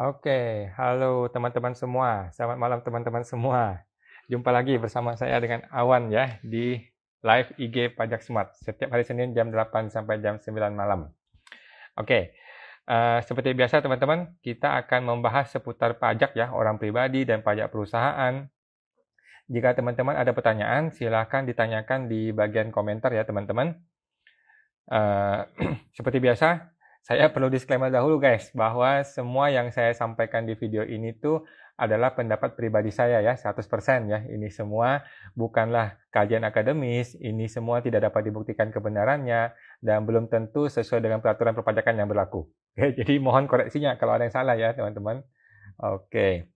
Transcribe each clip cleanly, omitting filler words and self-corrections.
Oke, halo teman-teman semua. Selamat malam teman-teman semua. Jumpa lagi bersama saya dengan Awan ya di live IG Pajak Smart setiap hari Senin jam 8 sampai jam 9 malam. Oke, seperti biasa teman-teman, kita akan membahas seputar pajak ya, orang pribadi dan pajak perusahaan. Jika teman-teman ada pertanyaan, silakan ditanyakan di bagian komentar ya teman-teman. Seperti biasa, saya perlu disclaimer dahulu guys, bahwa semua yang saya sampaikan di video ini tuh adalah pendapat pribadi saya ya, 100% ya. Ini semua bukanlah kajian akademis, ini semua tidak dapat dibuktikan kebenarannya, dan belum tentu sesuai dengan peraturan perpajakan yang berlaku. Oke, jadi mohon koreksinya kalau ada yang salah ya teman-teman. Oke.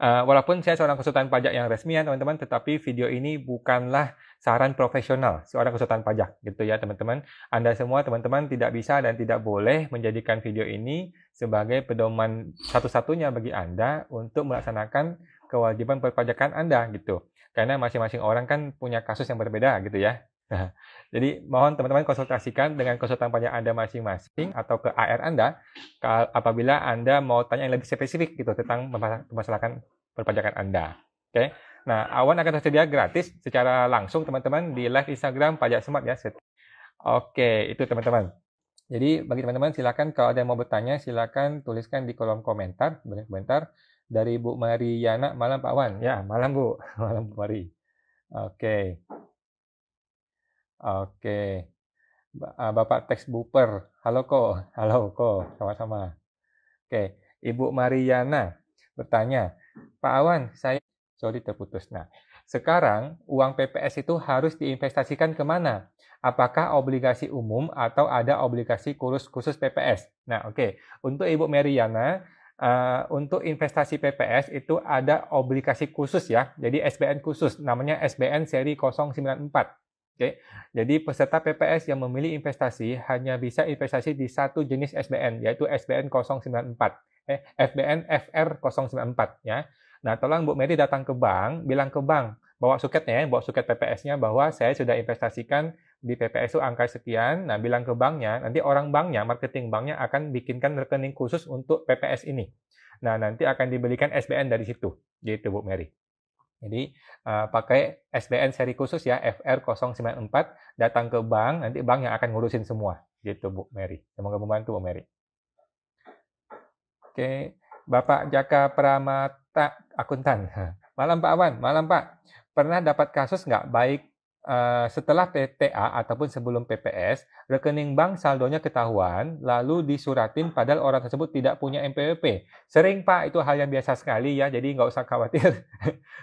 Walaupun saya seorang konsultan pajak yang resmi ya teman-teman, tetapi video ini bukanlah saran profesional seorang konsultan pajak gitu ya teman-teman. Anda semua teman-teman tidak bisa dan tidak boleh menjadikan video ini sebagai pedoman satu-satunya bagi Anda untuk melaksanakan kewajiban perpajakan Anda gitu. Karena masing-masing orang kan punya kasus yang berbeda gitu ya. Jadi mohon teman-teman konsultasikan dengan konsultan pajak Anda masing-masing atau ke AR Anda apabila Anda mau tanya yang lebih spesifik gitu tentang permasalahan perpajakan Anda. Oke. Nah, Awan akan tersedia gratis secara langsung teman-teman di live Instagram Pajak Smart ya. Oke, itu teman-teman. Jadi bagi teman-teman silakan kalau ada yang mau bertanya silakan tuliskan di kolom komentar, komentar dari Bu Mariana. Malam Pak Awan. Ya, malam Bu. Malam Bu Mari. Oke. Oke. Bapak Teks Buper. Halo Ko. Halo Ko. Sama-sama. Oke. Ibu Mariana bertanya, Pak Awan, saya terputus. Nah, sekarang uang PPS itu harus diinvestasikan kemana? Apakah obligasi umum atau ada obligasi khusus PPS? Nah, oke. Untuk Ibu Mariana, untuk investasi PPS itu ada obligasi khusus ya. Jadi SBN khusus, namanya SBN seri 094. Oke, jadi peserta PPS yang memilih investasi hanya bisa investasi di satu jenis SBN, yaitu SBN 094, SBN FR 094 ya. Nah, tolong Bu Mary datang ke bank, bilang ke bank, bawa suketnya, bawa suket PPS-nya bahwa saya sudah investasikan di PPS itu angka sekian. Nah, bilang ke banknya, nanti orang banknya, marketing banknya akan bikinkan rekening khusus untuk PPS ini. Nah, nanti akan dibelikan SBN dari situ, gitu Bu Mary. Jadi pakai SBN seri khusus ya, FR 094, datang ke bank, nanti bank yang akan ngurusin semua. Gitu Bu Mary. Semoga membantu Bu Mary. Oke, Bapak Jaka Pramata, akuntan. Malam Pak Awan, malam Pak. Pernah dapat kasus nggak baik setelah PTA ataupun sebelum PPS, rekening bank saldonya ketahuan, lalu disuratin padahal orang tersebut tidak punya NPWP. Sering Pak, itu hal yang biasa sekali ya, jadi nggak usah khawatir.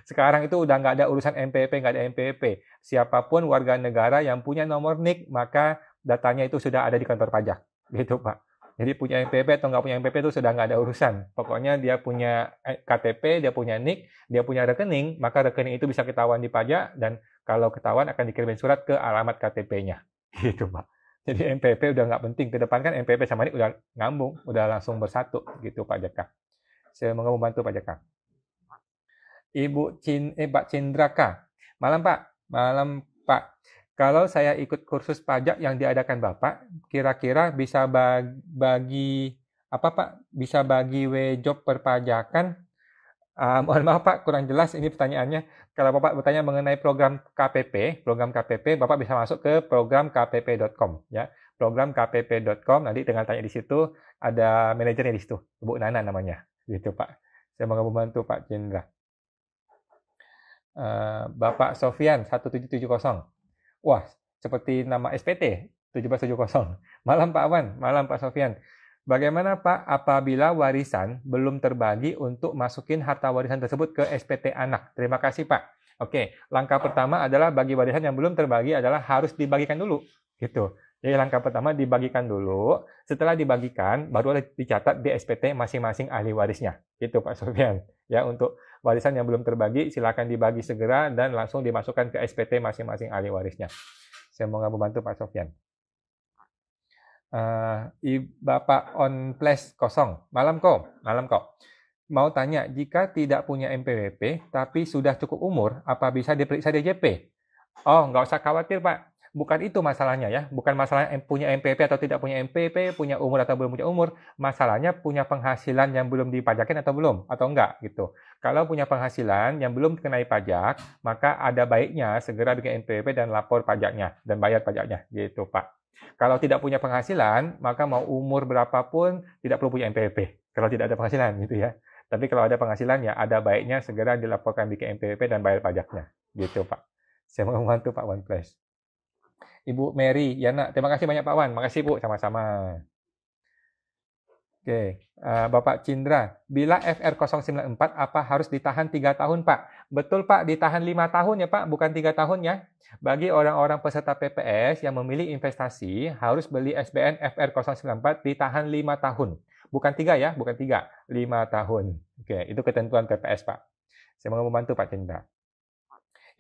Sekarang itu udah nggak ada urusan NPWP, nggak ada NPWP. Siapapun warga negara yang punya nomor NIK, maka datanya itu sudah ada di kantor pajak. Gitu Pak. Jadi punya NPWP atau nggak punya NPWP itu sudah nggak ada urusan. Pokoknya dia punya KTP, dia punya NIK, dia punya rekening, maka rekening itu bisa ketahuan di pajak dan kalau ketahuan akan dikirimin surat ke alamat KTP-nya. Gitu, Pak. Jadi NPWP udah nggak penting. Ke depan kan NPWP sama NIK udah ngambung, udah langsung bersatu. Gitu, Pak Jaka. Semoga membantu Pak Jaka. Pak Cindraka. Malam, Pak. Malam, Pak. Kalau saya ikut kursus pajak yang diadakan Bapak, kira-kira bisa bagi apa Pak? Bisa bagi job perpajakan? Mohon maaf Pak, kurang jelas ini pertanyaannya. Kalau Bapak bertanya mengenai program KPP, Bapak bisa masuk ke program kpp.com ya. Program kpp.com, nanti tinggal tanya di situ, ada manajernya di situ, Bu Nana namanya. Gitu Pak. Saya mau membantu Pak Cindra. Bapak Sofian 1770. Wah, seperti nama SPT 1770. Malam Pak Awan, malam Pak Sofian. Bagaimana Pak apabila warisan belum terbagi untuk masukin harta warisan tersebut ke SPT anak? Terima kasih Pak. Oke, langkah pertama adalah bagi warisan yang belum terbagi adalah harus dibagikan dulu. Gitu. Jadi langkah pertama dibagikan dulu, setelah dibagikan baru dicatat di SPT masing-masing ahli warisnya. Gitu Pak Sofian. Ya, untuk warisan yang belum terbagi silakan dibagi segera dan langsung dimasukkan ke SPT masing-masing ahli warisnya. Semoga membantu Pak Sofian. Bapak on place kosong. Malam kok. Mau tanya, jika tidak punya NPWP tapi sudah cukup umur, apa bisa diperiksa DJP? Oh, nggak usah khawatir Pak. Bukan itu masalahnya ya, bukan masalah punya MPP atau tidak punya MPP, punya umur atau belum punya umur, masalahnya punya penghasilan yang belum dipajakin atau belum, atau enggak gitu. Kalau punya penghasilan yang belum dikenai pajak, maka ada baiknya segera bikin MPP dan lapor pajaknya, dan bayar pajaknya, gitu Pak. Kalau tidak punya penghasilan, maka mau umur berapapun tidak perlu punya MPP, kalau tidak ada penghasilan gitu ya. Tapi kalau ada penghasilan ya ada baiknya segera dilaporkan bikin MPP dan bayar pajaknya, gitu Pak. Saya mau membantu Pak Wan Plus. Ibu Mary, Yana. Terima kasih banyak Pak Wan. Makasih Bu, sama-sama. Oke, Bapak Cindra, bila FR094 apa harus ditahan 3 tahun Pak? Betul Pak, ditahan 5 tahun ya Pak, bukan 3 tahun ya. Bagi orang-orang peserta PPS yang memilih investasi, harus beli SBN FR094 ditahan 5 tahun. Bukan 3 ya, bukan 3, 5 tahun. Oke, itu ketentuan PPS Pak. Saya mau membantu Pak Cindra.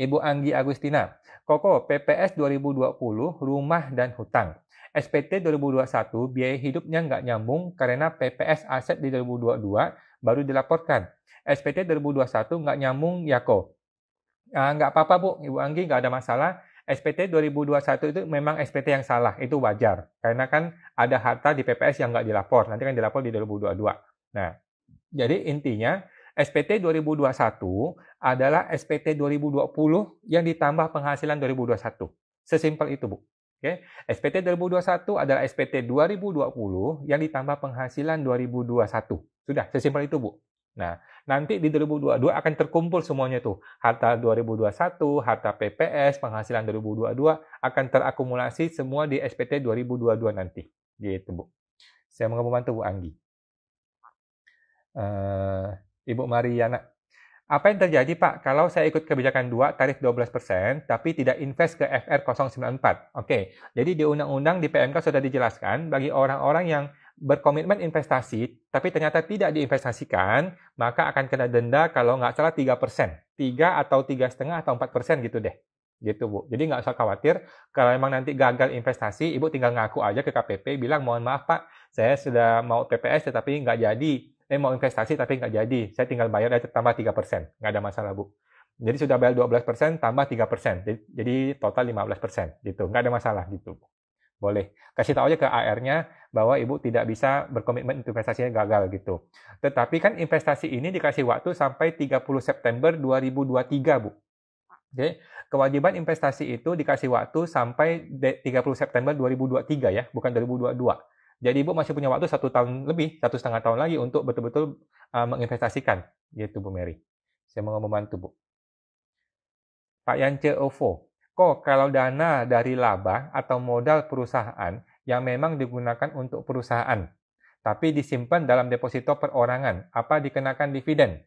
Ibu Anggi Agustina, Koko PPS 2020 rumah dan hutang. SPT 2021 biaya hidupnya nggak nyambung karena PPS aset di 2022 baru dilaporkan. SPT 2021 nggak nyambung ya kok. Nggak apa-apa Bu, Ibu Anggi nggak ada masalah. SPT 2021 itu memang SPT yang salah, itu wajar. Karena kan ada harta di PPS yang nggak dilapor, nanti kan dilapor di 2022. Nah, jadi intinya SPT 2021 adalah SPT 2020 yang ditambah penghasilan 2021. Sesimpel itu, Bu. Oke, SPT 2021 adalah SPT 2020 yang ditambah penghasilan 2021. Sudah, sesimpel itu, Bu. Nah, nanti di 2022 akan terkumpul semuanya tuh. Harta 2021, harta PPS, penghasilan 2022 akan terakumulasi semua di SPT 2022 nanti. Gitu, Bu. Saya mau membantu Bu Anggi. Ibu Mariana. Apa yang terjadi Pak kalau saya ikut kebijakan 2 tarif 12% tapi tidak invest ke FR094? Oke, jadi di undang-undang di PMK sudah dijelaskan bagi orang-orang yang berkomitmen investasi tapi ternyata tidak diinvestasikan, maka akan kena denda kalau nggak salah 3%. 3 atau 3,5 atau 4% gitu deh. Gitu Bu. Jadi nggak usah khawatir kalau memang nanti gagal investasi, Ibu tinggal ngaku aja ke KPP bilang mohon maaf Pak, saya sudah mau PPS tetapi nggak jadi. Mau investasi tapi nggak jadi, saya tinggal bayar aja tambah 3%, nggak ada masalah Bu. Jadi sudah bayar 12% tambah 3%, jadi total 15% gitu, nggak ada masalah gitu. Boleh, kasih tahu aja ke AR-nya bahwa Ibu tidak bisa berkomitmen investasinya gagal gitu. Tetapi kan investasi ini dikasih waktu sampai 30 September 2023 Bu. Oke, kewajiban investasi itu dikasih waktu sampai 30 September 2023 ya, bukan 2022. Jadi Ibu masih punya waktu 1 tahun lebih, 1,5 tahun lagi untuk betul-betul menginvestasikan, gitu Bu Mary. Saya mau membantu Bu. Pak Yance Ovo, kok kalau dana dari laba atau modal perusahaan yang memang digunakan untuk perusahaan, tapi disimpan dalam deposito perorangan, apa dikenakan dividen?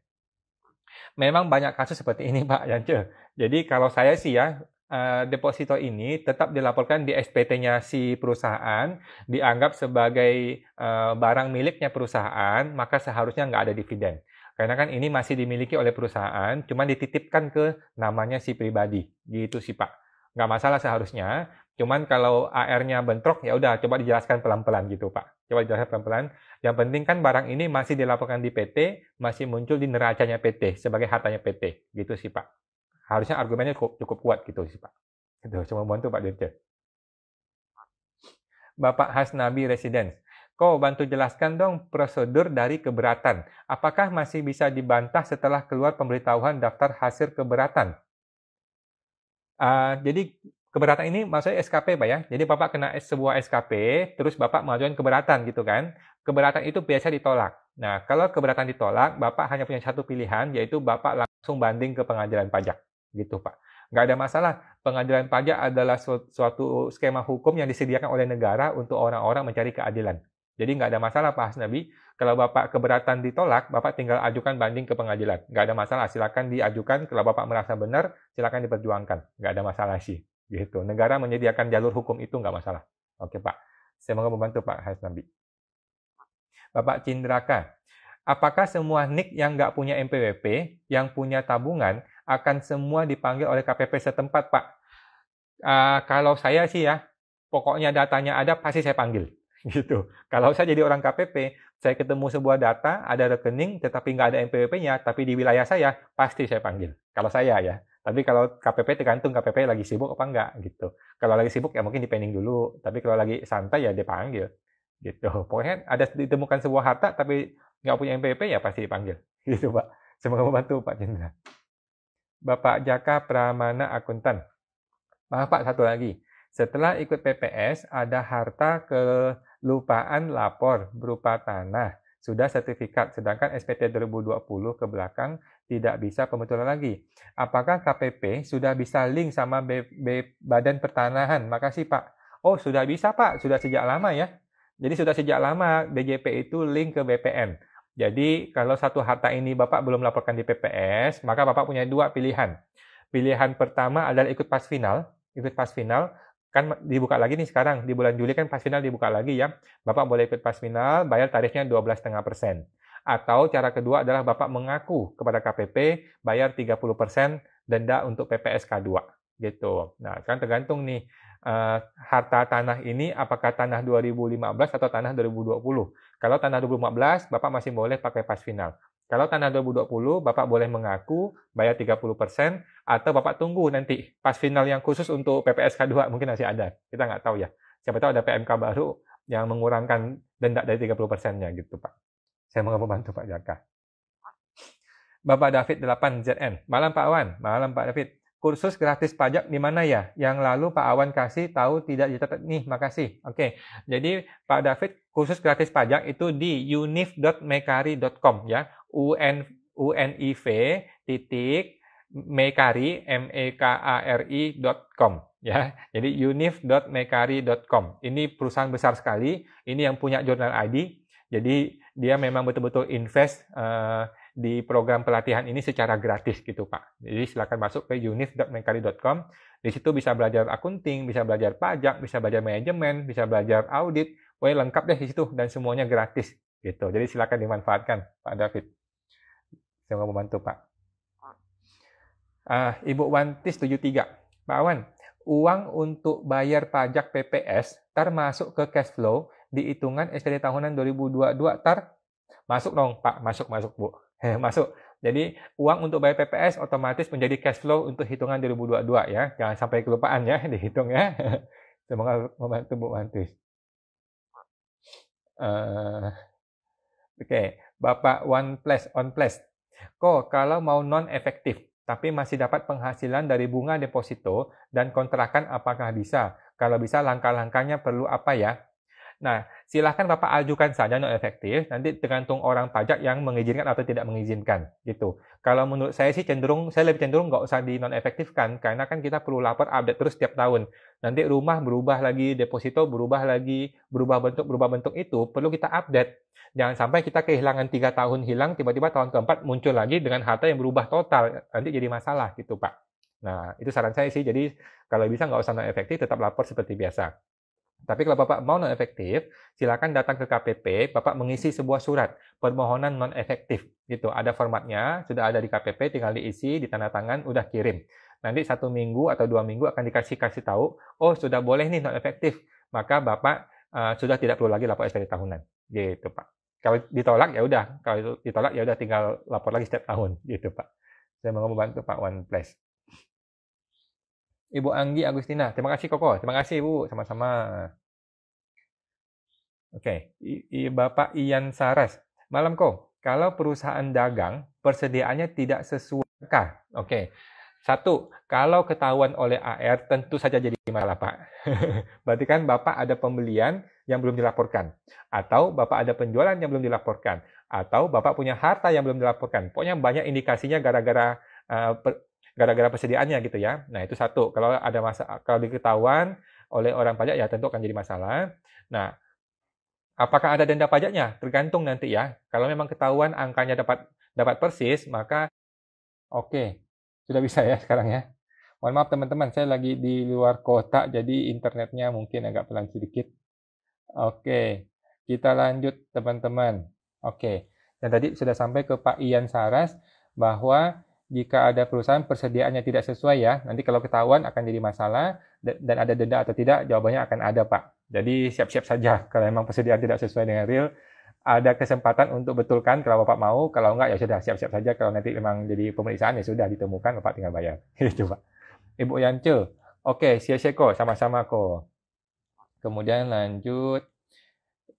Memang banyak kasus seperti ini Pak Yance. Jadi kalau saya sih ya, deposito ini tetap dilaporkan di SPT-nya si perusahaan, dianggap sebagai barang miliknya perusahaan, maka seharusnya nggak ada dividen. Karena kan ini masih dimiliki oleh perusahaan, cuma dititipkan ke namanya si pribadi. Gitu sih Pak. Nggak masalah seharusnya, cuman kalau AR-nya bentrok, ya udah coba dijelaskan pelan-pelan gitu Pak. Coba dijelaskan pelan-pelan. Yang penting kan barang ini masih dilaporkan di PT, masih muncul di neracanya PT, sebagai hartanya PT. Gitu sih Pak. Harusnya argumennya cukup kuat gitu sih Pak. Itu cuma bantu Pak Dirjen. Bapak Hasnabi Residence, kau bantu jelaskan dong prosedur dari keberatan. Apakah masih bisa dibantah setelah keluar pemberitahuan daftar hasil keberatan? Jadi keberatan ini maksudnya SKP Pak ya. Jadi Bapak kena sebuah SKP, terus Bapak mengajukan keberatan gitu kan. Keberatan itu biasa ditolak. Nah, kalau keberatan ditolak, Bapak hanya punya satu pilihan, yaitu Bapak langsung banding ke pengadilan pajak. Gitu Pak. Nggak ada masalah. Pengadilan pajak adalah suatu skema hukum yang disediakan oleh negara untuk orang-orang mencari keadilan. Jadi nggak ada masalah Pak Hasnabi. Kalau Bapak keberatan ditolak, Bapak tinggal ajukan banding ke pengadilan. Nggak ada masalah. Silakan diajukan. Kalau Bapak merasa benar, silakan diperjuangkan. Nggak ada masalah sih. Gitu. Negara menyediakan jalur hukum itu nggak masalah. Oke Pak. Saya mau membantu Pak Hasnabi. Bapak Cindraka, apakah semua NIK yang nggak punya MPWP, yang punya tabungan, akan semua dipanggil oleh KPP setempat, Pak? Kalau saya sih ya, pokoknya datanya ada, pasti saya panggil. Gitu. Kalau saya jadi orang KPP, saya ketemu sebuah data, ada rekening, tetapi nggak ada MPWP-nya, tapi di wilayah saya, pasti saya panggil. Kalau saya ya. Tapi kalau KPP tergantung KPP lagi sibuk apa enggak gitu. Kalau lagi sibuk ya mungkin dipending dulu, tapi kalau lagi santai ya dipanggil gitu. Pokoknya ada ditemukan sebuah harta tapi nggak punya NPWP ya pasti dipanggil gitu Pak. Semoga membantu Pak Cindra. Bapak Jaka Pramana Akuntan. Maaf Pak, satu lagi. Setelah ikut PPS, ada harta kelupaan lapor berupa tanah. Sudah sertifikat, sedangkan SPT 2020 ke belakang tidak bisa pembetulan lagi. Apakah KPP sudah bisa link sama Badan Pertanahan? Makasih Pak. Oh, sudah bisa Pak, sudah sejak lama ya. Jadi sudah sejak lama BJP itu link ke BPN. Jadi kalau satu harta ini Bapak belum laporkan di PPS, maka Bapak punya dua pilihan. Pilihan pertama adalah ikut pas final, kan dibuka lagi nih sekarang, di bulan Juli kan pas final dibuka lagi ya. Bapak boleh ikut pas final, bayar tarifnya 12,5%. Atau cara kedua adalah Bapak mengaku kepada KPP, bayar 30% denda untuk PPS K2. Gitu. Nah, kan tergantung nih, harta tanah ini apakah tanah 2015 atau tanah 2020. Kalau tanah 2015, Bapak masih boleh pakai pas final. Kalau tanah 2020, Bapak boleh mengaku, bayar 30%, atau Bapak tunggu nanti pas final yang khusus untuk PPSK 2 mungkin masih ada. Kita nggak tahu ya. Siapa tahu ada PMK baru yang mengurangkan denda dari 30%-nya gitu, Pak. Saya mau membantu Pak Jaka. Bapak David 8ZN. Malam Pak Awan. Malam Pak David. Kursus gratis pajak di mana ya? Yang lalu Pak Awan kasih tahu tidak dicatat nih, makasih. Oke. Jadi Pak David kursus gratis pajak itu di unif.mekari.com ya. univ.mekari mekari.com ya. Jadi unif.mekari.com. Ini perusahaan besar sekali, ini yang punya jurnal ID. Jadi dia memang betul-betul invest di program pelatihan ini secara gratis gitu Pak. Jadi silakan masuk ke unif.mekari.com. Di situ bisa belajar akunting, bisa belajar pajak, bisa belajar manajemen, bisa belajar audit. Pokoknya lengkap deh di situ dan semuanya gratis gitu. Jadi silakan dimanfaatkan Pak David. Saya mau membantu Pak. Ibu Wantis 73. Pak Awan, uang untuk bayar pajak PPS termasuk ke cash flow di hitungan SPT tahunan 2022 masuk dong Pak, masuk Bu. Masuk. Jadi uang untuk bayar PPS otomatis menjadi cash flow untuk hitungan 2022 ya. Jangan sampai kelupaan ya dihitung ya. Semoga membantu Bu Wantis. Oke, Bapak OnePlus. Kok kalau mau non-efektif, tapi masih dapat penghasilan dari bunga deposito dan kontrakan apakah bisa? Kalau bisa langkah-langkahnya perlu apa ya? Nah, silahkan Bapak ajukan saja non-efektif, nanti tergantung orang pajak yang mengizinkan atau tidak mengizinkan, gitu. Kalau menurut saya sih saya lebih cenderung nggak usah di non-efektifkan, karena kan kita perlu lapor update terus setiap tahun. Nanti rumah berubah lagi, deposito berubah lagi, berubah bentuk itu perlu kita update. Jangan sampai kita kehilangan 3 tahun hilang, tiba-tiba tahun keempat muncul lagi dengan harta yang berubah total, nanti jadi masalah gitu Pak. Nah, itu saran saya sih, jadi kalau bisa nggak usah non-efektif, tetap lapor seperti biasa. Tapi kalau Bapak mau non-efektif, silakan datang ke KPP, Bapak mengisi sebuah surat permohonan non-efektif. Gitu, ada formatnya, sudah ada di KPP, tinggal diisi, ditandatangan, udah kirim. Nanti 1 minggu atau 2 minggu akan dikasih tahu, oh sudah boleh nih non-efektif, maka Bapak sudah tidak perlu lagi lapor SPT tahunan. Gitu Pak. Kalau ditolak ya udah, tinggal lapor lagi setiap tahun. Gitu Pak. Saya mau membantu Pak OnePlus. Ibu Anggi Agustina, terima kasih Koko, terima kasih Bu, sama-sama. Oke, Bapak Ian Saras, malam Ko, kalau perusahaan dagang persediaannya tidak sesuai kah? Oke, 1, kalau ketahuan oleh AR tentu saja jadi masalah Pak. Berarti kan Bapak ada pembelian yang belum dilaporkan, atau Bapak ada penjualan yang belum dilaporkan, atau Bapak punya harta yang belum dilaporkan. Pokoknya banyak indikasinya gara-gara persediaannya gitu ya. Nah, itu 1. Kalau ada kalau diketahuan oleh orang pajak ya tentu akan jadi masalah. Nah, apakah ada denda pajaknya? Tergantung nanti ya. Kalau memang ketahuan angkanya dapat persis, maka oke. Sudah bisa ya sekarang ya. Mohon maaf teman-teman, saya lagi di luar kota jadi internetnya mungkin agak pelan sedikit. Oke. Kita lanjut teman-teman. Oke. Dan tadi sudah sampai ke Pak Ian Saras bahwa jika ada perusahaan persediaannya tidak sesuai ya, nanti kalau ketahuan akan jadi masalah dan ada denda atau tidak, jawabannya akan ada Pak. Jadi siap-siap saja kalau memang persediaan tidak sesuai dengan real, ada kesempatan untuk betulkan kalau Bapak mau, kalau enggak ya sudah siap-siap saja kalau nanti memang jadi pemeriksaan ya sudah ditemukan Bapak tinggal bayar. Gitu Pak. Ibu Yance, oke, siap-siap sama-sama ko. Kemudian lanjut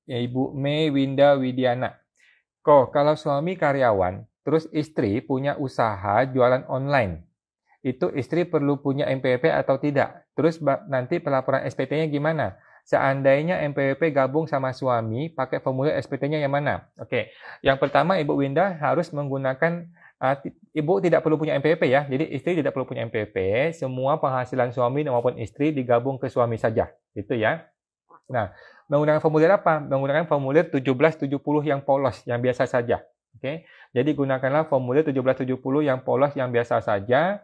Ibu Mei Winda Widiana. Kalau suami karyawan, terus istri punya usaha jualan online, itu istri perlu punya NPWP atau tidak? Terus nanti pelaporan SPT-nya gimana? Seandainya NPWP gabung sama suami, pakai formulir SPT-nya yang mana? Oke, yang pertama Ibu Winda harus menggunakan, Ibu tidak perlu punya NPWP ya, jadi istri tidak perlu punya NPWP, semua penghasilan suami maupun istri digabung ke suami saja, gitu ya. Nah, menggunakan formulir apa? Menggunakan formulir 1770 yang polos, yang biasa saja. Oke, jadi gunakanlah formulir 1770 yang polos, yang biasa saja.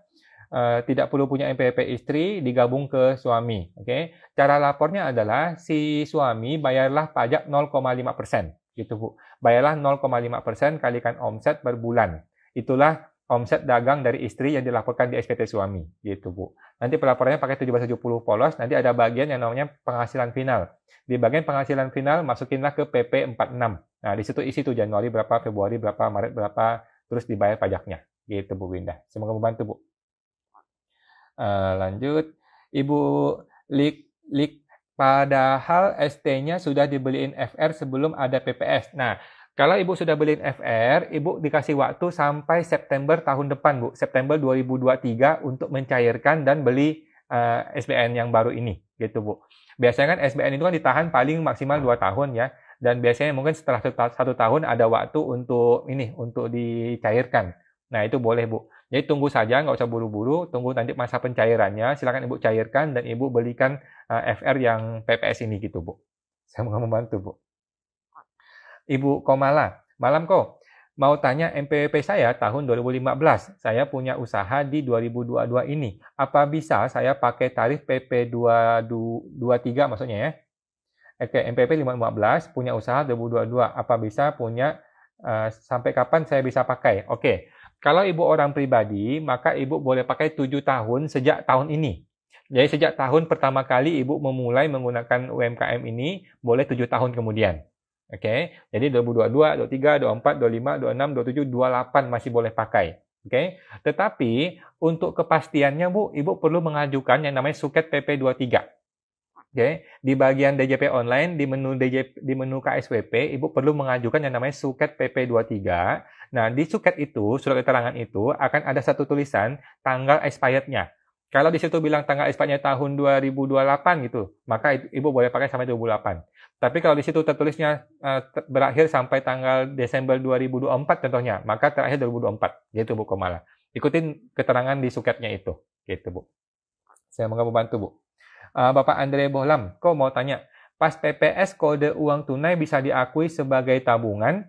Tidak perlu punya NPWP istri, digabung ke suami. Oke, cara lapornya adalah si suami bayarlah pajak 0,5%, gitu Bu. Bayarlah 0,5% kalikan omset per bulan. Itulah omset dagang dari istri yang dilaporkan di SPT suami, gitu Bu. Nanti pelaporannya pakai 1770 polos, nanti ada bagian yang namanya penghasilan final. Di bagian penghasilan final masukinlah ke PP 46. Nah, di situ isi tuh Januari berapa, Februari berapa, Maret berapa, terus dibayar pajaknya. Gitu Bu Winda. Semoga membantu Bu. Lanjut, Ibu Lik, padahal ST-nya sudah dibeliin FR sebelum ada PPS. Nah, kalau Ibu sudah beliin FR, Ibu dikasih waktu sampai September tahun depan, Bu. September 2023 untuk mencairkan dan beli SBN yang baru ini, gitu Bu. Biasanya kan SBN itu kan ditahan paling maksimal 2 tahun ya. Dan biasanya mungkin setelah 1 tahun ada waktu untuk dicairkan. Nah, itu boleh, Bu. Jadi tunggu saja, nggak usah buru-buru, tunggu nanti masa pencairannya, silakan Ibu cairkan dan Ibu belikan FR yang PPS ini gitu, Bu. Saya mau membantu, Bu. Ibu Komala, malam kok. Mau tanya NPWP saya tahun 2015, saya punya usaha di 2022 ini. Apa bisa saya pakai tarif PP 223 maksudnya ya? Oke, NPWP 515, punya usaha 2022. Apa bisa punya, sampai kapan saya bisa pakai? Oke. Kalau Ibu orang pribadi, maka Ibu boleh pakai 7 tahun sejak tahun ini. Jadi sejak tahun pertama kali Ibu memulai menggunakan UMKM ini, boleh 7 tahun kemudian. Oke, jadi 2022, 23, 24, 25, 26, 27, 28 masih boleh pakai. Oke, tetapi untuk kepastiannya Bu, Ibu perlu mengajukan yang namanya suket PP 23. Oke, di bagian DJP online, di menu KSWP, Ibu perlu mengajukan yang namanya suket PP 23. Nah, di suket itu, surat keterangan itu, akan ada satu tulisan tanggal expired-nya. Kalau di situ bilang tanggal expired-nya tahun 2028 gitu, maka Ibu boleh pakai sampai 2028. Tapi kalau di situ tertulisnya berakhir sampai tanggal Desember 2024 contohnya, maka terakhir 2024. Gitu Bu Komala. Ikutin keterangan di suketnya itu. Gitu Bu. Saya mau membantu Bu. Bapak Andre Bohlam, kok mau tanya, pas PPS kode uang tunai bisa diakui sebagai tabungan?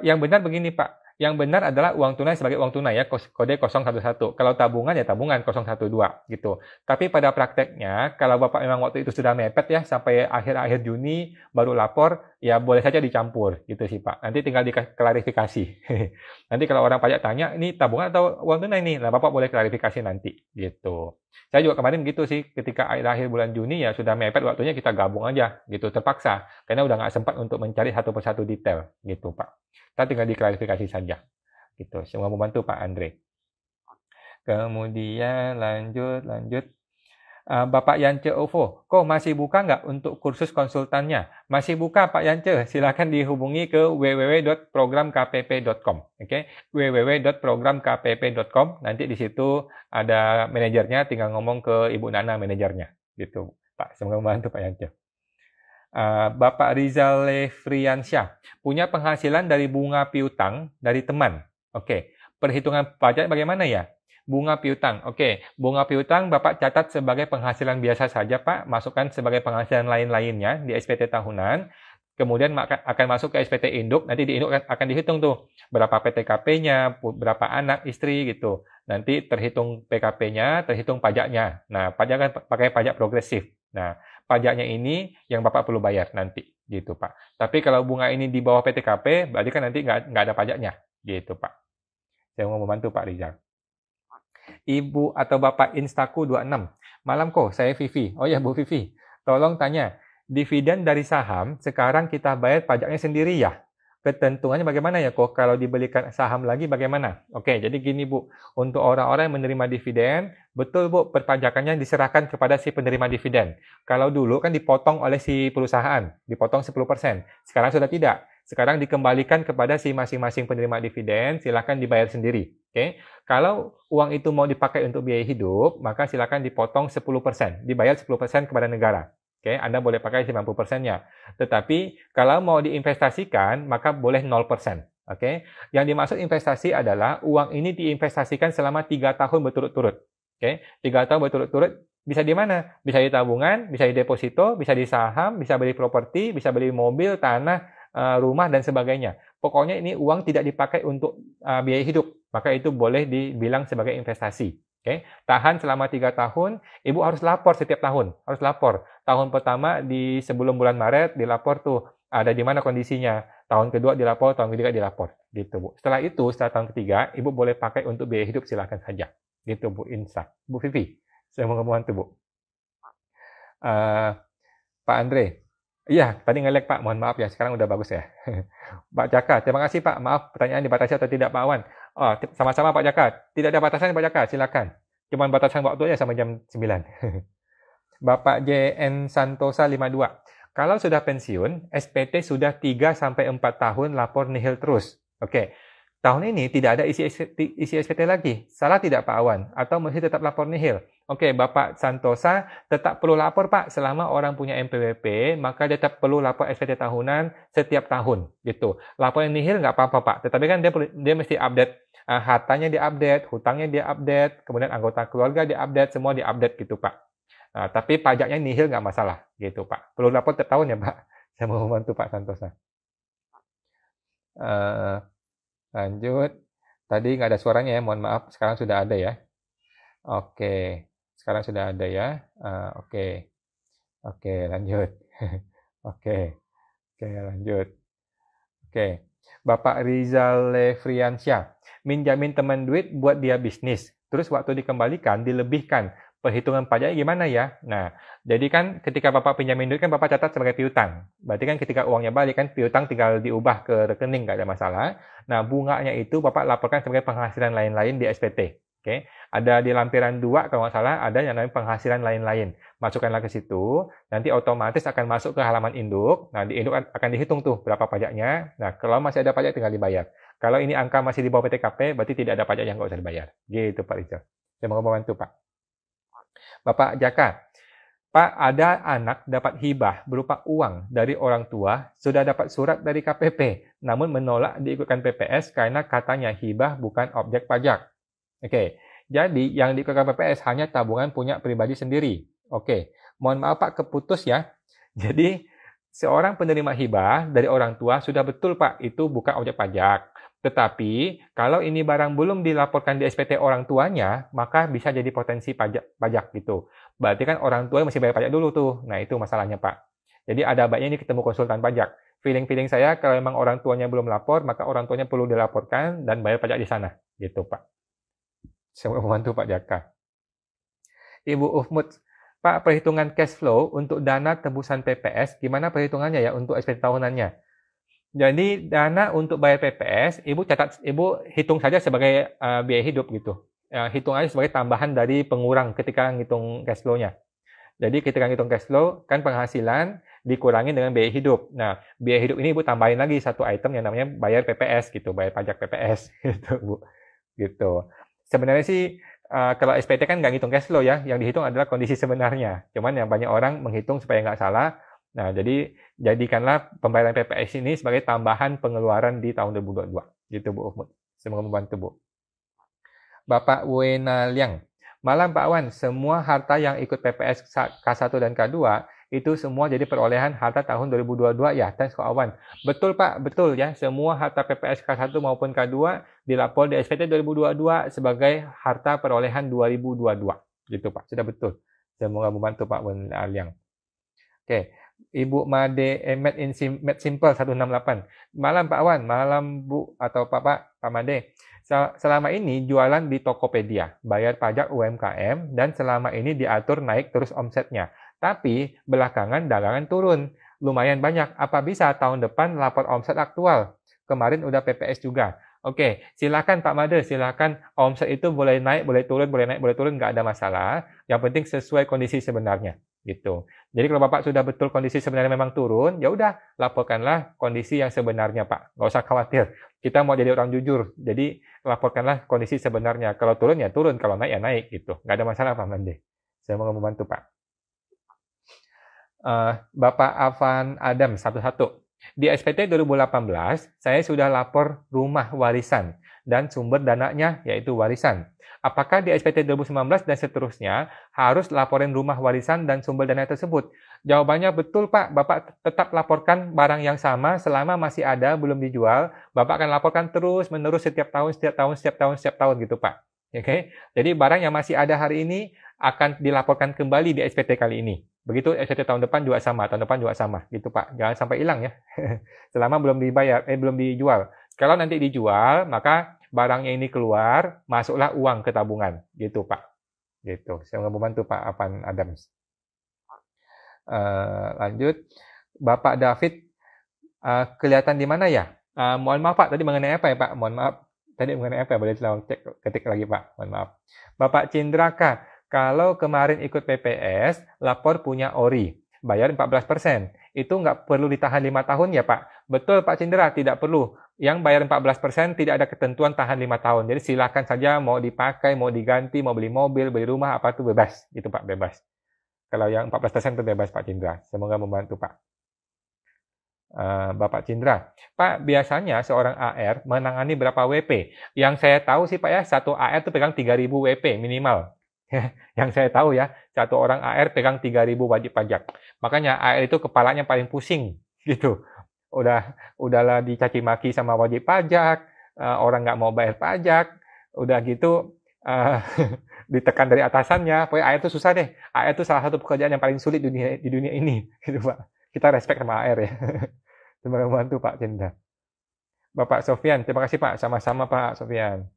Yang benar begini Pak, yang benar adalah uang tunai sebagai uang tunai ya, kode 011. Kalau tabungan ya tabungan 012 gitu. Tapi pada prakteknya, kalau Bapak memang waktu itu sudah mepet ya, sampai akhir-akhir Juni baru lapor, ya boleh saja dicampur gitu sih Pak. Nanti tinggal diklarifikasi. Nanti kalau orang pajak tanya, ini tabungan atau uang tunai nih? Nah Bapak boleh klarifikasi nanti gitu. Saya juga kemarin gitu sih, ketika akhir bulan Juni ya sudah mepet waktunya kita gabung aja gitu, terpaksa. Karena udah nggak sempat untuk mencari satu persatu detail gitu Pak. Kita tinggal diklarifikasi saja. Gitu. Semua membantu Pak Andre. Kemudian lanjut. Bapak Yance OVO, kok masih buka nggak untuk kursus konsultannya? Masih buka Pak Yance, silakan dihubungi ke www.programkpp.com. Oke, www.programkpp.com. Nanti di situ ada manajernya, tinggal ngomong ke Ibu Nana manajernya. Gitu Pak, semoga membantu Pak Yance. Bapak Rizal Lefriansyah, punya penghasilan dari bunga piutang dari teman. Oke, perhitungan pajak bagaimana ya? Bunga piutang. Oke, bunga piutang Bapak catat sebagai penghasilan biasa saja Pak, masukkan sebagai penghasilan lain-lainnya di SPT tahunan. Kemudian akan masuk ke SPT induk, nanti di induk akan dihitung tuh berapa PTKP-nya, berapa anak, istri gitu. Nanti terhitung PKP-nya, terhitung pajaknya. Nah, pajak kan pakai pajak progresif. Nah, pajaknya ini yang Bapak perlu bayar nanti, gitu Pak. Tapi kalau bunga ini di bawah PTKP, berarti kan nanti nggak ada pajaknya, gitu Pak. Saya mau membantu Pak Rizal. Ibu atau Bapak Instaku 26. Malam kok, saya Vivi. Oh ya Bu Vivi, tolong tanya, dividen dari saham, sekarang kita bayar pajaknya sendiri ya? Ketentuannya bagaimana ya kok? Kalau dibelikan saham lagi bagaimana? Oke, jadi gini Bu, untuk orang-orang yang menerima dividen, betul Bu, perpajakannya diserahkan kepada si penerima dividen. Kalau dulu kan dipotong oleh si perusahaan, dipotong 10%. Sekarang sudah tidak. Sekarang dikembalikan kepada si masing-masing penerima dividen, silakan dibayar sendiri. Oke. Kalau uang itu mau dipakai untuk biaya hidup, maka silakan dipotong 10%, dibayar 10% kepada negara. Oke, Anda boleh pakai 90%-nya. Tetapi kalau mau diinvestasikan, maka boleh 0%. Oke, yang dimaksud investasi adalah uang ini diinvestasikan selama 3 tahun berturut-turut. Oke, 3 tahun berturut-turut bisa di mana? Bisa di tabungan, bisa di deposito, bisa di saham, bisa beli properti, bisa beli mobil, tanah, rumah, dan sebagainya. Pokoknya ini uang tidak dipakai untuk biaya hidup, maka itu boleh dibilang sebagai investasi. Oke, tahan selama 3 tahun, Ibu harus lapor setiap tahun, harus lapor. Tahun pertama sebelum bulan Maret dilapor tuh, ada di mana kondisinya. Tahun kedua dilapor, tahun ketiga dilapor, gitu Bu. Setelah itu, setelah tahun ketiga, Ibu boleh pakai untuk biaya hidup, silahkan saja. Gitu Bu Insa. Bu Vivi, saya mau ngomong tuh Bu. Pak Andre, iya tadi nge-lag Pak, mohon maaf ya, sekarang udah bagus ya. Pak Jaka, terima kasih Pak, maaf pertanyaan dibatasi atau tidak Pak Awan. Oh, sama-sama Pak Jaka. Tidak ada batasan Pak Jaka, silakan. Cuman batasan waktu aja sampai jam 9. Bapak JN Santosa 52. Kalau sudah pensiun, SPT sudah 3-4 tahun lapor nihil terus. Oke. Tahun ini tidak ada isi SPT lagi. Salah tidak Pak Awan? Atau mesti tetap lapor nihil? Oke, Bapak Santosa tetap perlu lapor Pak. Selama orang punya MPWP, maka dia tetap perlu lapor SPT tahunan setiap tahun. Gitu. Laporan nihil nggak apa-apa Pak. Tetapi kan dia mesti update hartanya diupdate, hutangnya diupdate, kemudian anggota keluarga diupdate, semua diupdate gitu Pak. Nah, tapi pajaknya nihil nggak masalah gitu Pak. Perlu lapor tiap tahun ya Pak. Saya mau membantu Pak Santosa. Lanjut. Tadi nggak ada suaranya ya, mohon maaf. Sekarang sudah ada ya. Oke, sekarang sudah ada ya. Oke, oke lanjut. Oke, oke lanjut. Oke, Bapak Rizal Lefriansyah, minjamin teman duit buat dia bisnis, terus waktu dikembalikan dilebihkan, perhitungan pajaknya gimana ya? Nah, jadi kan ketika Bapak pinjamin duit kan Bapak catat sebagai piutang. Berarti kan ketika uangnya balik kan piutang tinggal diubah ke rekening, nggak ada masalah. Nah, bunganya itu Bapak laporkan sebagai penghasilan lain-lain di SPT. Oke, ada di lampiran 2 kalau nggak salah, ada yang namanya penghasilan lain-lain. Masukkanlah ke situ, nanti otomatis akan masuk ke halaman induk. Nah, di induk akan dihitung tuh berapa pajaknya. Nah, kalau masih ada pajak tinggal dibayar. Kalau ini angka masih di bawah PTKP, berarti tidak ada pajak yang nggak usah dibayar. Gitu Pak Rizal. Saya mau membantu Pak. Bapak Jaka, Pak, ada anak dapat hibah berupa uang dari orang tua, sudah dapat surat dari KPP, namun menolak diikutkan PPS karena katanya hibah bukan objek pajak. Oke, jadi yang diikutkan PPS hanya tabungan punya pribadi sendiri. Oke, mohon maaf Pak, keputus ya. Jadi, seorang penerima hibah dari orang tua sudah betul Pak, itu bukan objek pajak. Tetapi, kalau ini barang belum dilaporkan di SPT orang tuanya, maka bisa jadi potensi pajak gitu. Berarti kan orang tua masih bayar pajak dulu tuh. Nah, itu masalahnya Pak. Jadi ada baiknya ini ketemu konsultan pajak. Feeling saya, kalau memang orang tuanya belum lapor, maka orang tuanya perlu dilaporkan dan bayar pajak di sana. Gitu Pak. Saya mau membantu Pak Jaka. Ibu Ufmut, Pak, perhitungan cash flow untuk dana tebusan PPS, gimana perhitungannya ya untuk SPT tahunannya? Jadi dana untuk bayar PPS, Ibu hitung saja sebagai biaya hidup gitu. Hitung aja sebagai tambahan dari pengurang ketika ngitung cash flow-nya. Jadi ketika ngitung cash flow, kan penghasilan dikurangi dengan biaya hidup. Nah, biaya hidup ini Ibu tambahin lagi satu item yang namanya bayar PPS gitu, bayar pajak PPS gitu, Bu. Gitu. Sebenarnya sih kalau SPT kan nggak ngitung cash flow ya, yang dihitung adalah kondisi sebenarnya. Cuman yang banyak orang menghitung supaya nggak salah. Nah, jadi jadikanlah pembayaran PPS ini sebagai tambahan pengeluaran di tahun 2022. Gitu Bu Uhmud. Semoga membantu Bu. Bapak Wena Liang. Malam Pak Wan, semua harta yang ikut PPS K1 dan K2 itu semua jadi perolehan harta tahun 2022 ya. Thanks Pak Awan. Betul Pak, betul ya. Semua harta PPS K1 maupun K2 dilapor di SPT 2022 sebagai harta perolehan 2022. Gitu Pak, sudah betul. Semoga membantu Pak Wena Liang. Oke. Ibu Made Med Simple 168. Malam Pak Wan, malam Bu atau Pak Made. Selama ini jualan di Tokopedia, bayar pajak UMKM, dan selama ini diatur naik terus omsetnya. Tapi belakangan dagangan turun, lumayan banyak. Apa bisa tahun depan lapor omset aktual? Kemarin udah PPS juga. Oke, silakan Pak Made, silakan omset itu boleh naik, boleh turun, boleh naik, boleh turun, nggak ada masalah. Yang penting sesuai kondisi sebenarnya, gitu. Jadi kalau Bapak sudah betul kondisi sebenarnya memang turun, ya udah laporkanlah kondisi yang sebenarnya Pak. Nggak usah khawatir. Kita mau jadi orang jujur, jadi laporkanlah kondisi sebenarnya. Kalau turun ya turun, kalau naik ya naik, gitu. Nggak ada masalah Pak Made. Saya mau membantu Pak. Bapak Avan Adam satu-satu. Di SPT 2018, saya sudah lapor rumah warisan dan sumber dananya yaitu warisan. Apakah di SPT 2019 dan seterusnya harus laporin rumah warisan dan sumber dana tersebut? Jawabannya betul Pak, Bapak tetap laporkan barang yang sama selama masih ada, belum dijual. Bapak akan laporkan terus-menerus setiap tahun, setiap tahun, setiap tahun, setiap tahun gitu Pak. Oke, jadi barang yang masih ada hari ini akan dilaporkan kembali di SPT kali ini. Begitu SPT tahun depan juga sama, tahun depan juga sama, gitu Pak. Jangan sampai hilang ya. Selama belum belum dijual. Kalau nanti dijual, maka barangnya ini keluar, masuklah uang ke tabungan, gitu Pak. Gitu. Saya mau membantu Pak Avan Adams. Lanjut, Bapak David, kelihatan di mana ya? Mohon maaf Pak, tadi mengenai apa ya Pak? Mohon maaf. Tadi mengenai apa ya? Boleh tolong cek, ketik lagi Pak. Mohon maaf. Bapak Cindraka, kalau kemarin ikut PPS, lapor punya ORI, bayar 14%. Itu nggak perlu ditahan 5 tahun ya Pak? Betul Pak Cindra, tidak perlu. Yang bayar 14% tidak ada ketentuan tahan 5 tahun. Jadi silakan saja mau dipakai, mau diganti, mau beli mobil, beli rumah, apa itu bebas. Gitu Pak, bebas. Kalau yang 14% itu bebas Pak Cindra. Semoga membantu Pak. Bapak Cindra, Pak, biasanya seorang AR menangani berapa WP? Yang saya tahu sih Pak ya, satu AR itu pegang 3.000 WP minimal. Yang saya tahu ya, satu orang AR pegang 3.000 wajib pajak. Makanya AR itu kepalanya paling pusing, gitu. Udahlah dicaci maki sama wajib pajak, orang nggak mau bayar pajak, udah gitu ditekan dari atasannya. Pokoknya AR itu susah deh. AR itu salah satu pekerjaan yang paling sulit di dunia ini, gitu Pak. Kita respect sama AR ya. Terima kasih membantu Pak Cindra. Bapak Sofian, terima kasih Pak. Sama-sama Pak Sofian.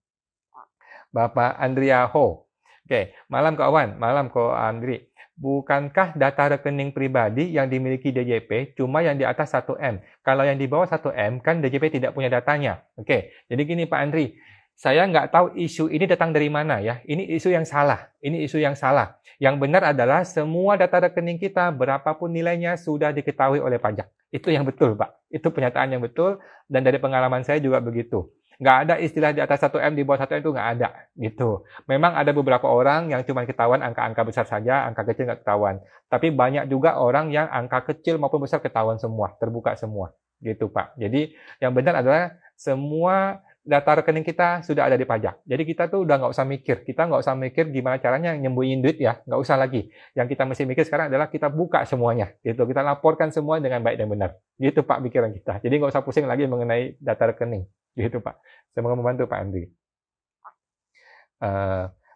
Bapak Andrea Ho. Oke, malam kawan, malam Ko Andri. Bukankah data rekening pribadi yang dimiliki DJP cuma yang di atas 1M? Kalau yang di bawah 1M kan DJP tidak punya datanya. Oke, jadi gini Pak Andri, saya nggak tahu isu ini datang dari mana ya. Ini isu yang salah. Ini isu yang salah. Yang benar adalah semua data rekening kita, berapapun nilainya, sudah diketahui oleh pajak. Itu yang betul, Pak. Itu pernyataan yang betul, dan dari pengalaman saya juga begitu. Nggak ada istilah di atas 1M, di bawah 1M itu nggak ada. Gitu. Memang ada beberapa orang yang cuma ketahuan angka-angka besar saja, angka kecil nggak ketahuan. Tapi banyak juga orang yang angka kecil maupun besar ketahuan semua, terbuka semua. Gitu, Pak. Jadi yang benar adalah semua data rekening kita sudah ada di pajak. Jadi kita tuh udah nggak usah mikir. Kita nggak usah mikir gimana caranya nyembunyiin duit ya. Nggak usah lagi. Yang kita mesti mikir sekarang adalah kita buka semuanya. Gitu. Kita laporkan semua dengan baik dan benar. Gitu Pak pikiran kita. Jadi nggak usah pusing lagi mengenai data rekening. Gitu Pak. Semoga membantu Pak Andri.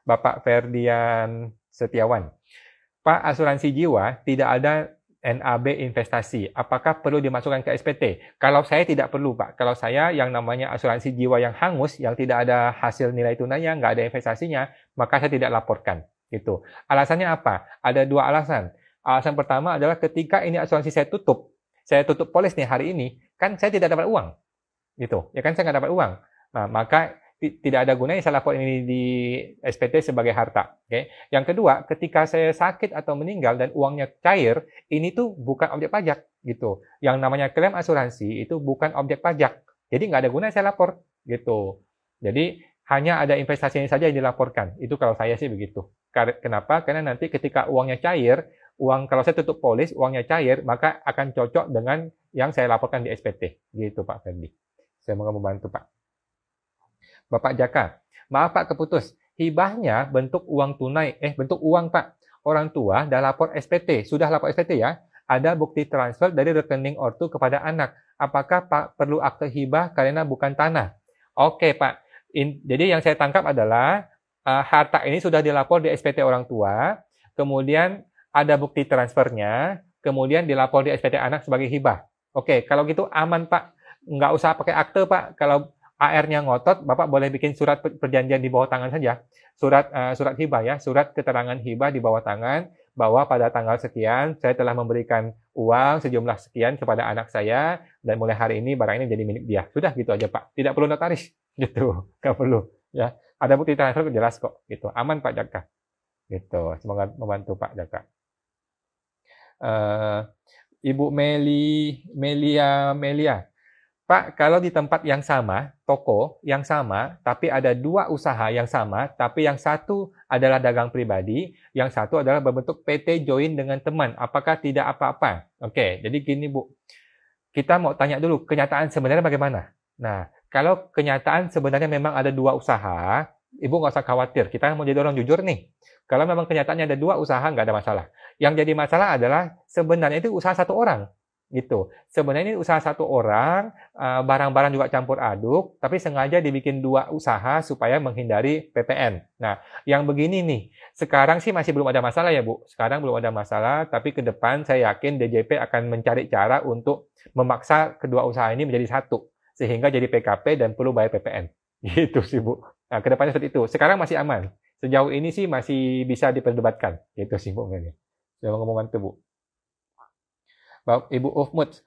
Bapak Ferdian Setiawan. Pak, asuransi jiwa tidak ada NAB investasi, apakah perlu dimasukkan ke SPT? Kalau saya tidak perlu, Pak. Kalau saya yang namanya asuransi jiwa yang hangus, yang tidak ada hasil nilai tunainya, nggak ada investasinya, maka saya tidak laporkan. Gitu. Alasannya apa? Ada dua alasan. Alasan pertama adalah ketika ini asuransi saya tutup polis nih hari ini, kan saya tidak dapat uang. Gitu. Ya kan saya nggak dapat uang. Nah, maka tidak ada gunanya saya lapor ini di SPT sebagai harta. Okay? Yang kedua, ketika saya sakit atau meninggal dan uangnya cair, ini tuh bukan objek pajak. Gitu. Yang namanya klaim asuransi itu bukan objek pajak. Jadi nggak ada gunanya saya lapor. Gitu. Jadi hanya ada investasinya saja yang dilaporkan. Itu kalau saya sih begitu. Kenapa? Karena nanti ketika uangnya cair, kalau saya tutup polis, uangnya cair, maka akan cocok dengan yang saya laporkan di SPT. Gitu Pak Ferdi. Saya mau membantu Pak. Bapak Jaka, maaf Pak keputus. Hibahnya bentuk uang tunai, bentuk uang Pak. Orang tua dah lapor SPT, sudah lapor SPT ya. Ada bukti transfer dari rekening ortu kepada anak. Apakah Pak perlu akte hibah karena bukan tanah? Oke Pak. Jadi yang saya tangkap adalah harta ini sudah dilapor di SPT orang tua, kemudian ada bukti transfernya, kemudian dilapor di SPT anak sebagai hibah. Oke, kalau gitu aman Pak. Nggak usah pakai akte Pak. Kalau AR-nya ngotot, Bapak boleh bikin surat perjanjian di bawah tangan saja. Surat hibah ya, surat keterangan hibah di bawah tangan. bahwa pada tanggal sekian saya telah memberikan uang sejumlah sekian kepada anak saya dan mulai hari ini barang ini menjadi milik dia. Sudah gitu aja Pak. Tidak perlu notaris gitu. Nggak perlu ya. Ada bukti transfer jelas kok gitu. Aman Pak Jaka. Gitu. Semoga membantu Pak Jaka. Ibu Melia. Pak, kalau di tempat yang sama, toko yang sama, tapi ada dua usaha yang sama, tapi yang satu adalah dagang pribadi, yang satu adalah berbentuk PT join dengan teman, apakah tidak apa-apa? Oke, jadi gini Bu, kita mau tanya dulu, kenyataan sebenarnya bagaimana? Nah, kalau kenyataan sebenarnya memang ada dua usaha, Ibu nggak usah khawatir, kita mau jadi orang jujur nih. Kalau memang kenyataannya ada dua usaha, nggak ada masalah. Yang jadi masalah adalah sebenarnya itu usaha satu orang. Gitu. Sebenarnya ini usaha satu orang, barang-barang juga campur aduk, tapi sengaja dibikin dua usaha supaya menghindari PPN. Nah, yang begini nih, sekarang sih masih belum ada masalah ya Bu. Sekarang belum ada masalah, tapi ke depan saya yakin DJP akan mencari cara untuk memaksa kedua usaha ini menjadi satu, sehingga jadi PKP dan perlu bayar PPN. Gitu sih Bu. Nah, ke depannya seperti itu. Sekarang masih aman. Sejauh ini sih masih bisa diperdebatkan. Gitu sih Bu. Saya mau ngomong Bu. Ibu Ufmut,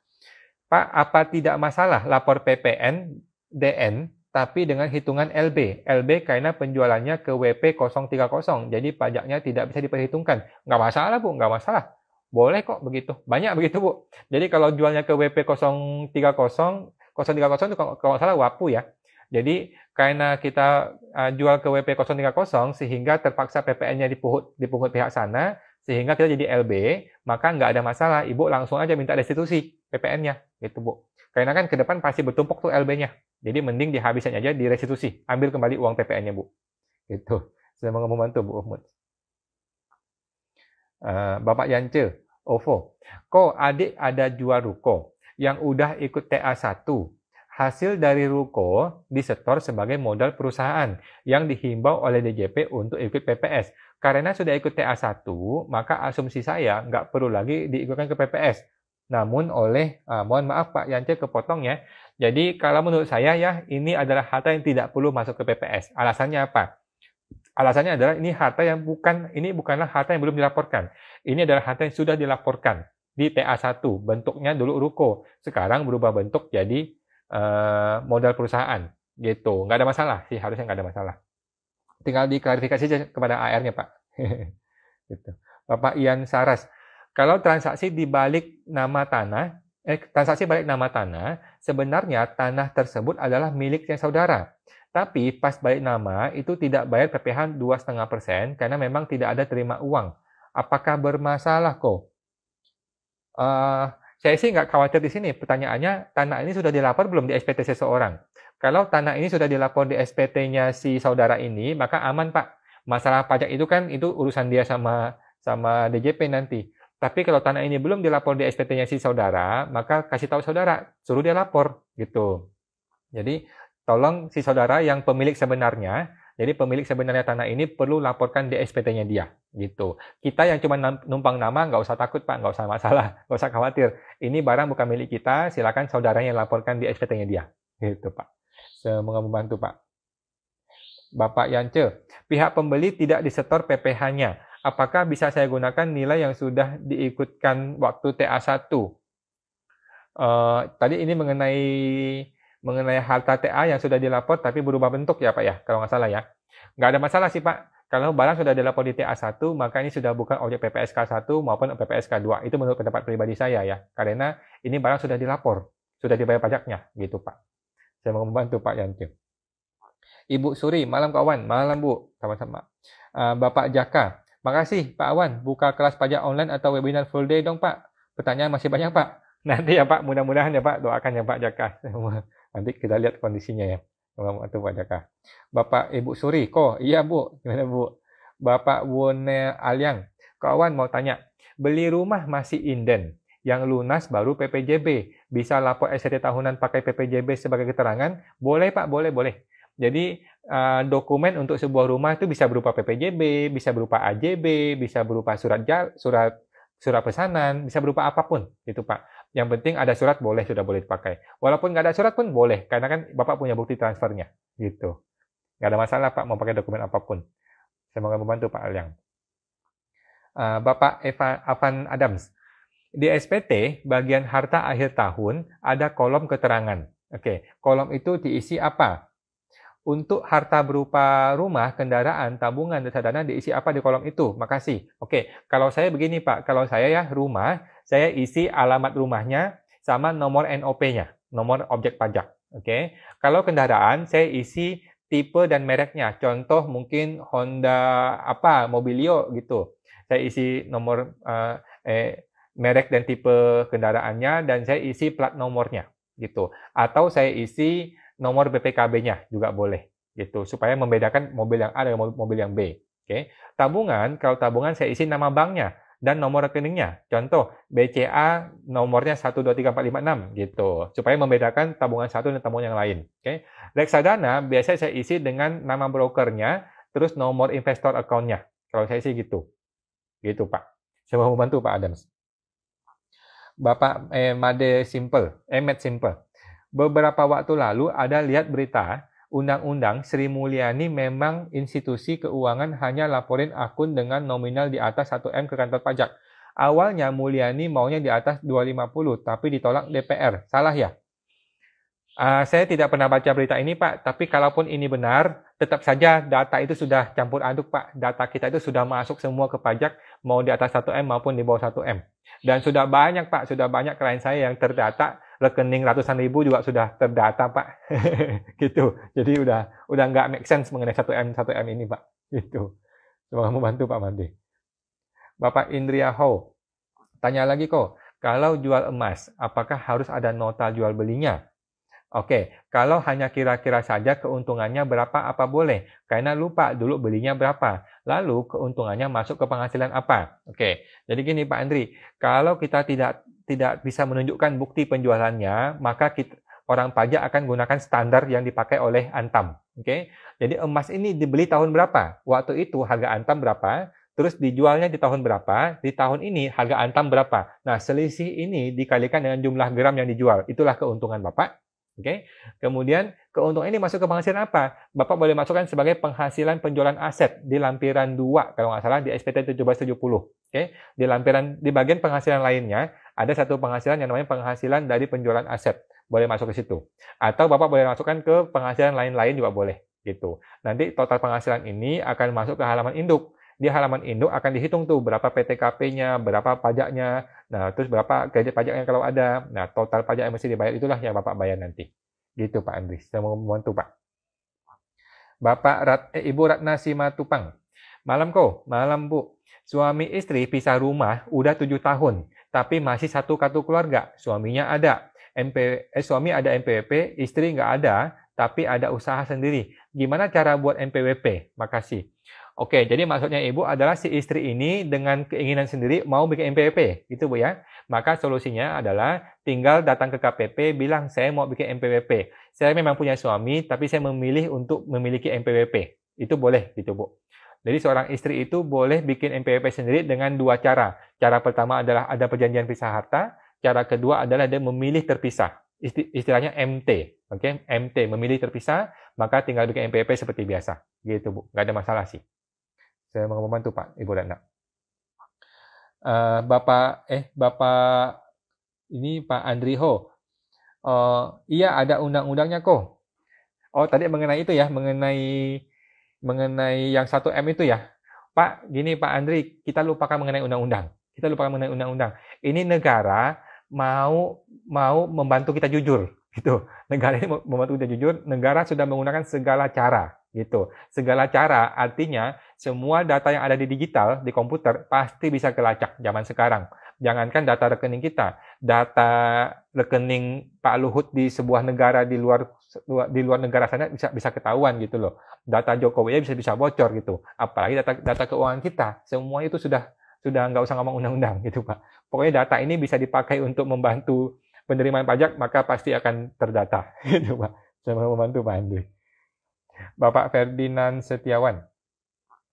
Pak, apa tidak masalah lapor PPN DN tapi dengan hitungan LB? LB karena penjualannya ke WP 030, jadi pajaknya tidak bisa diperhitungkan. Nggak masalah Bu, nggak masalah. Boleh kok begitu. Banyak begitu Bu. Jadi kalau jualnya ke WP 030 itu kalau nggak salah WAPU ya. Jadi karena kita jual ke WP 030 sehingga terpaksa PPN-nya dipungut pihak sana, sehingga kita jadi LB, maka nggak ada masalah. Ibu langsung aja minta restitusi PPN-nya, gitu Bu. Karena kan ke depan pasti bertumpuk tuh LB-nya. Jadi mending dihabisin aja di restitusi, ambil kembali uang PPN-nya Bu. Gitu. Saya mau membantu Bu Uhmud. Bapak Yance, OVO. Kok adik ada jual ruko yang udah ikut TA1. Hasil dari ruko disetor sebagai modal perusahaan yang dihimbau oleh DJP untuk ikut PPS. Karena sudah ikut TA1, maka asumsi saya nggak perlu lagi diikutkan ke PPS. Namun mohon maaf Pak Yance kepotong ya. Jadi kalau menurut saya ya, ini adalah harta yang tidak perlu masuk ke PPS. Alasannya apa? Alasannya adalah ini bukanlah harta yang belum dilaporkan. Ini adalah harta yang sudah dilaporkan di TA1. Bentuknya dulu ruko. Sekarang berubah bentuk jadi modal perusahaan. Gitu. Nggak ada masalah sih, harusnya nggak ada masalah. Tinggal diklarifikasi saja kepada AR-nya, Pak. Gitu. Bapak Ian Saras, kalau transaksi balik nama tanah, sebenarnya tanah tersebut adalah miliknya saudara. Tapi pas balik nama itu tidak bayar PPh 2,5% karena memang tidak ada terima uang. Apakah bermasalah kok? Saya sih nggak khawatir di sini. Pertanyaannya, tanah ini sudah dilapor belum di SPT seseorang? Kalau tanah ini sudah dilapor di SPT-nya si saudara ini, maka aman Pak. Masalah pajak itu kan itu urusan dia sama DJP nanti. Tapi kalau tanah ini belum dilapor di SPT-nya si saudara, maka kasih tahu saudara, suruh dia lapor gitu. Jadi tolong si saudara yang pemilik sebenarnya, jadi pemilik sebenarnya tanah ini perlu laporkan di SPT-nya dia gitu. Kita yang cuma numpang nama nggak usah takut Pak, nggak usah masalah, nggak usah khawatir. Ini barang bukan milik kita, silakan saudaranya yang laporkan di SPT-nya dia gitu Pak. Semoga membantu Pak. Bapak Yance, pihak pembeli tidak disetor PPh-nya. Apakah bisa saya gunakan nilai yang sudah diikutkan waktu TA1? Tadi ini mengenai harta TA yang sudah dilapor tapi berubah bentuk ya Pak ya, kalau nggak salah ya. Nggak ada masalah sih Pak. Kalau barang sudah dilapor di TA1, maka ini sudah bukan objek PPSK 1 maupun PPSK 2. Itu menurut pendapat pribadi saya ya. Karena ini barang sudah dilapor, sudah dibayar pajaknya gitu Pak. Saya mau membantu Pak Yance. Ibu Suri, malam kawan. Malam Bu, sama-sama. Bapak Jaka, makasih Pak Awan. Buka kelas pajak online atau webinar full day dong Pak. Pertanyaan masih banyak Pak. Nanti ya Pak, mudah-mudahan ya Pak. Doakan ya Pak Jaka. Nanti kita lihat kondisinya ya. Membantu Pak Jaka. Bapak Ibu Suri, kok iya Bu? Gimana Bu? Bapak Wone Alyang, kawan mau tanya. Beli rumah masih inden. Yang lunas baru PPJB. Bisa lapor SCT tahunan pakai PPJB sebagai keterangan? Boleh Pak, boleh. Jadi dokumen untuk sebuah rumah itu bisa berupa PPJB, bisa berupa AJB, bisa berupa surat pesanan, bisa berupa apapun gitu Pak. Yang penting ada surat sudah boleh dipakai. Walaupun nggak ada surat pun boleh, karena kan Bapak punya bukti transfernya gitu. Nggak ada masalah Pak mau pakai dokumen apapun. Saya mau membantu Pak Alyang. Bapak Avan Adams. Di SPT, bagian harta akhir tahun, ada kolom keterangan. Oke, kolom itu diisi apa? Untuk harta berupa rumah, kendaraan, tabungan, reksadana diisi apa di kolom itu? Makasih. Oke, kalau saya begini Pak, kalau saya ya rumah, saya isi alamat rumahnya sama nomor NOP-nya, nomor objek pajak. Oke, kalau kendaraan, saya isi tipe dan mereknya. Contoh mungkin Honda Mobilio gitu. Saya isi nomor merek dan tipe kendaraannya, dan saya isi plat nomornya gitu. Atau saya isi nomor BPKB-nya juga boleh gitu, supaya membedakan mobil yang A dengan mobil yang B. Oke. Tabungan, kalau tabungan saya isi nama banknya dan nomor rekeningnya. Contoh BCA nomornya 123456 gitu, supaya membedakan tabungan satu dan tabungan yang lain. Oke. Reksadana biasanya saya isi dengan nama brokernya, terus nomor investor account-nya. Kalau saya isi gitu. Gitu, Pak. Saya mau membantu Pak Adams. Bapak Made Simple. Beberapa waktu lalu ada lihat berita, Undang-Undang Sri Mulyani memang institusi keuangan hanya laporin akun dengan nominal di atas 1M ke kantor pajak. Awalnya Mulyani maunya di atas 250, tapi ditolak DPR. Salah ya? Saya tidak pernah baca berita ini, Pak. Tapi kalaupun ini benar, tetap saja data itu sudah campur aduk, Pak. Data kita itu sudah masuk semua ke pajak, mau di atas 1M maupun di bawah 1M. Dan sudah banyak, Pak. Sudah banyak klien saya yang terdata, rekening ratusan ribu juga sudah terdata, Pak. Gitu. Jadi udah nggak make sense mengenai 1M ini, Pak. Gitu. Semoga membantu, Pak Mandi. Bapak Indria Ho, tanya lagi kok, kalau jual emas, apakah harus ada nota jual belinya? Oke, kalau hanya kira-kira saja keuntungannya berapa apa boleh, karena lupa dulu belinya berapa. Lalu keuntungannya masuk ke penghasilan apa. Oke, jadi gini Pak Andri, kalau kita tidak bisa menunjukkan bukti penjualannya, maka orang pajak akan gunakan standar yang dipakai oleh Antam. Oke, jadi emas ini dibeli tahun berapa? Waktu itu harga Antam berapa? Terus dijualnya di tahun berapa? Di tahun ini harga Antam berapa? Nah, selisih ini dikalikan dengan jumlah gram yang dijual. Itulah keuntungan Bapak. Oke, kemudian keuntungan ini masuk ke penghasilan apa? Bapak boleh masukkan sebagai penghasilan penjualan aset di lampiran 2 kalau nggak salah di SPT 1770. Oke, di bagian penghasilan lainnya ada satu penghasilan yang namanya penghasilan dari penjualan aset. Boleh masuk ke situ. Atau Bapak boleh masukkan ke penghasilan lain-lain juga boleh gitu. Nanti total penghasilan ini akan masuk ke halaman induk. Di halaman induk akan dihitung tuh berapa PTKP-nya, berapa pajaknya, nah terus berapa kredit pajaknya kalau ada, nah total pajak yang mesti dibayar itulah yang Bapak bayar nanti. Gitu Pak Andri, saya mau membantu Pak. Ibu Ratna Simatupang, malam Bu. Suami istri pisah rumah udah 7 tahun, tapi masih satu kartu keluarga. Suaminya ada, suami ada NPWP, istri nggak ada, tapi ada usaha sendiri. Gimana cara buat NPWP? Makasih. Oke, jadi maksudnya Ibu adalah si istri ini dengan keinginan sendiri mau bikin NPWP, gitu Bu ya. Maka solusinya adalah tinggal datang ke KPP, bilang saya mau bikin NPWP. Saya memang punya suami, tapi saya memilih untuk memiliki NPWP. Itu boleh, gitu Bu. Jadi seorang istri itu boleh bikin NPWP sendiri dengan 2 cara. Cara pertama adalah ada perjanjian pisah harta. Cara kedua adalah dia memilih terpisah. Istilahnya MT. Oke, MT, memilih terpisah, maka tinggal bikin NPWP seperti biasa. Gitu Bu, nggak ada masalah sih. Saya mau membantu Pak, Ibu Ratna. Bapak ini Pak Andriho. Iya ada undang-undangnya kok. Oh tadi mengenai itu ya, mengenai yang 1M itu ya. Pak, gini Pak Andri, kita lupakan mengenai undang-undang. Ini negara mau membantu kita jujur, gitu. Negara ini membantu kita jujur. Negara sudah menggunakan segala cara, gitu. Segala cara artinya semua data yang ada di digital, di komputer, pasti bisa kelacak zaman sekarang. Jangankan data rekening kita, data rekening Pak Luhut di sebuah negara di luar negara sana bisa ketahuan gitu loh. Data Jokowi bisa bocor gitu. Apalagi data keuangan kita, semua itu sudah nggak usah ngomong undang-undang gitu Pak. Pokoknya data ini bisa dipakai untuk membantu penerimaan pajak, maka pasti akan terdata gitu Pak. Saya mau membantu Pak Andri. Bapak Ferdinand Setiawan.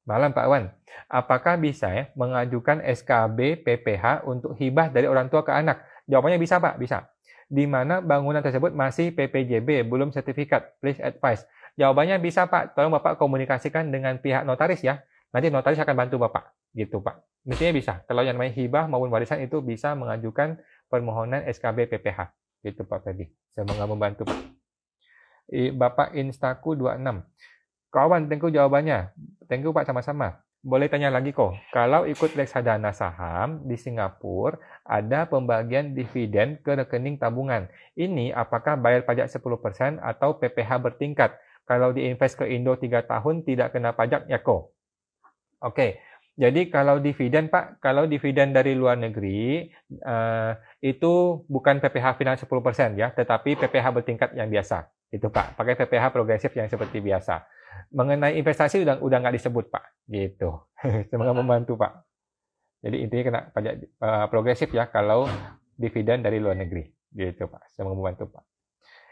Malam Pak Wan, apakah bisa mengajukan SKB PPH untuk hibah dari orang tua ke anak? Jawabannya bisa Pak, bisa. Di mana bangunan tersebut masih PPJB, belum sertifikat, please advise. Jawabannya bisa Pak, tolong Bapak komunikasikan dengan pihak notaris ya. Nanti notaris akan bantu Bapak, gitu Pak. Mestinya bisa. Kalau yang namanya hibah maupun warisan itu bisa mengajukan permohonan SKB PPH. Gitu Pak Ferdi. Semoga membantu Pak. Bapak Instaku 26. Kawan, thank you jawabannya. Thank you Pak sama-sama. Boleh tanya lagi kok, kalau ikut reksadana saham di Singapura, ada pembagian dividen ke rekening tabungan. Ini apakah bayar pajak 10% atau PPH bertingkat? Kalau diinvest ke Indo 3 tahun, tidak kena pajak ya kok? Oke, jadi kalau dividen Pak, kalau dividen dari luar negeri, itu bukan PPH final 10% ya, tetapi PPH bertingkat yang biasa. Itu Pak, pakai PPH progresif yang seperti biasa. Mengenai investasi udah nggak disebut Pak, gitu. Semoga membantu Pak. Jadi intinya kena pajak progresif ya kalau dividen dari luar negeri, gitu Pak. Semoga membantu Pak.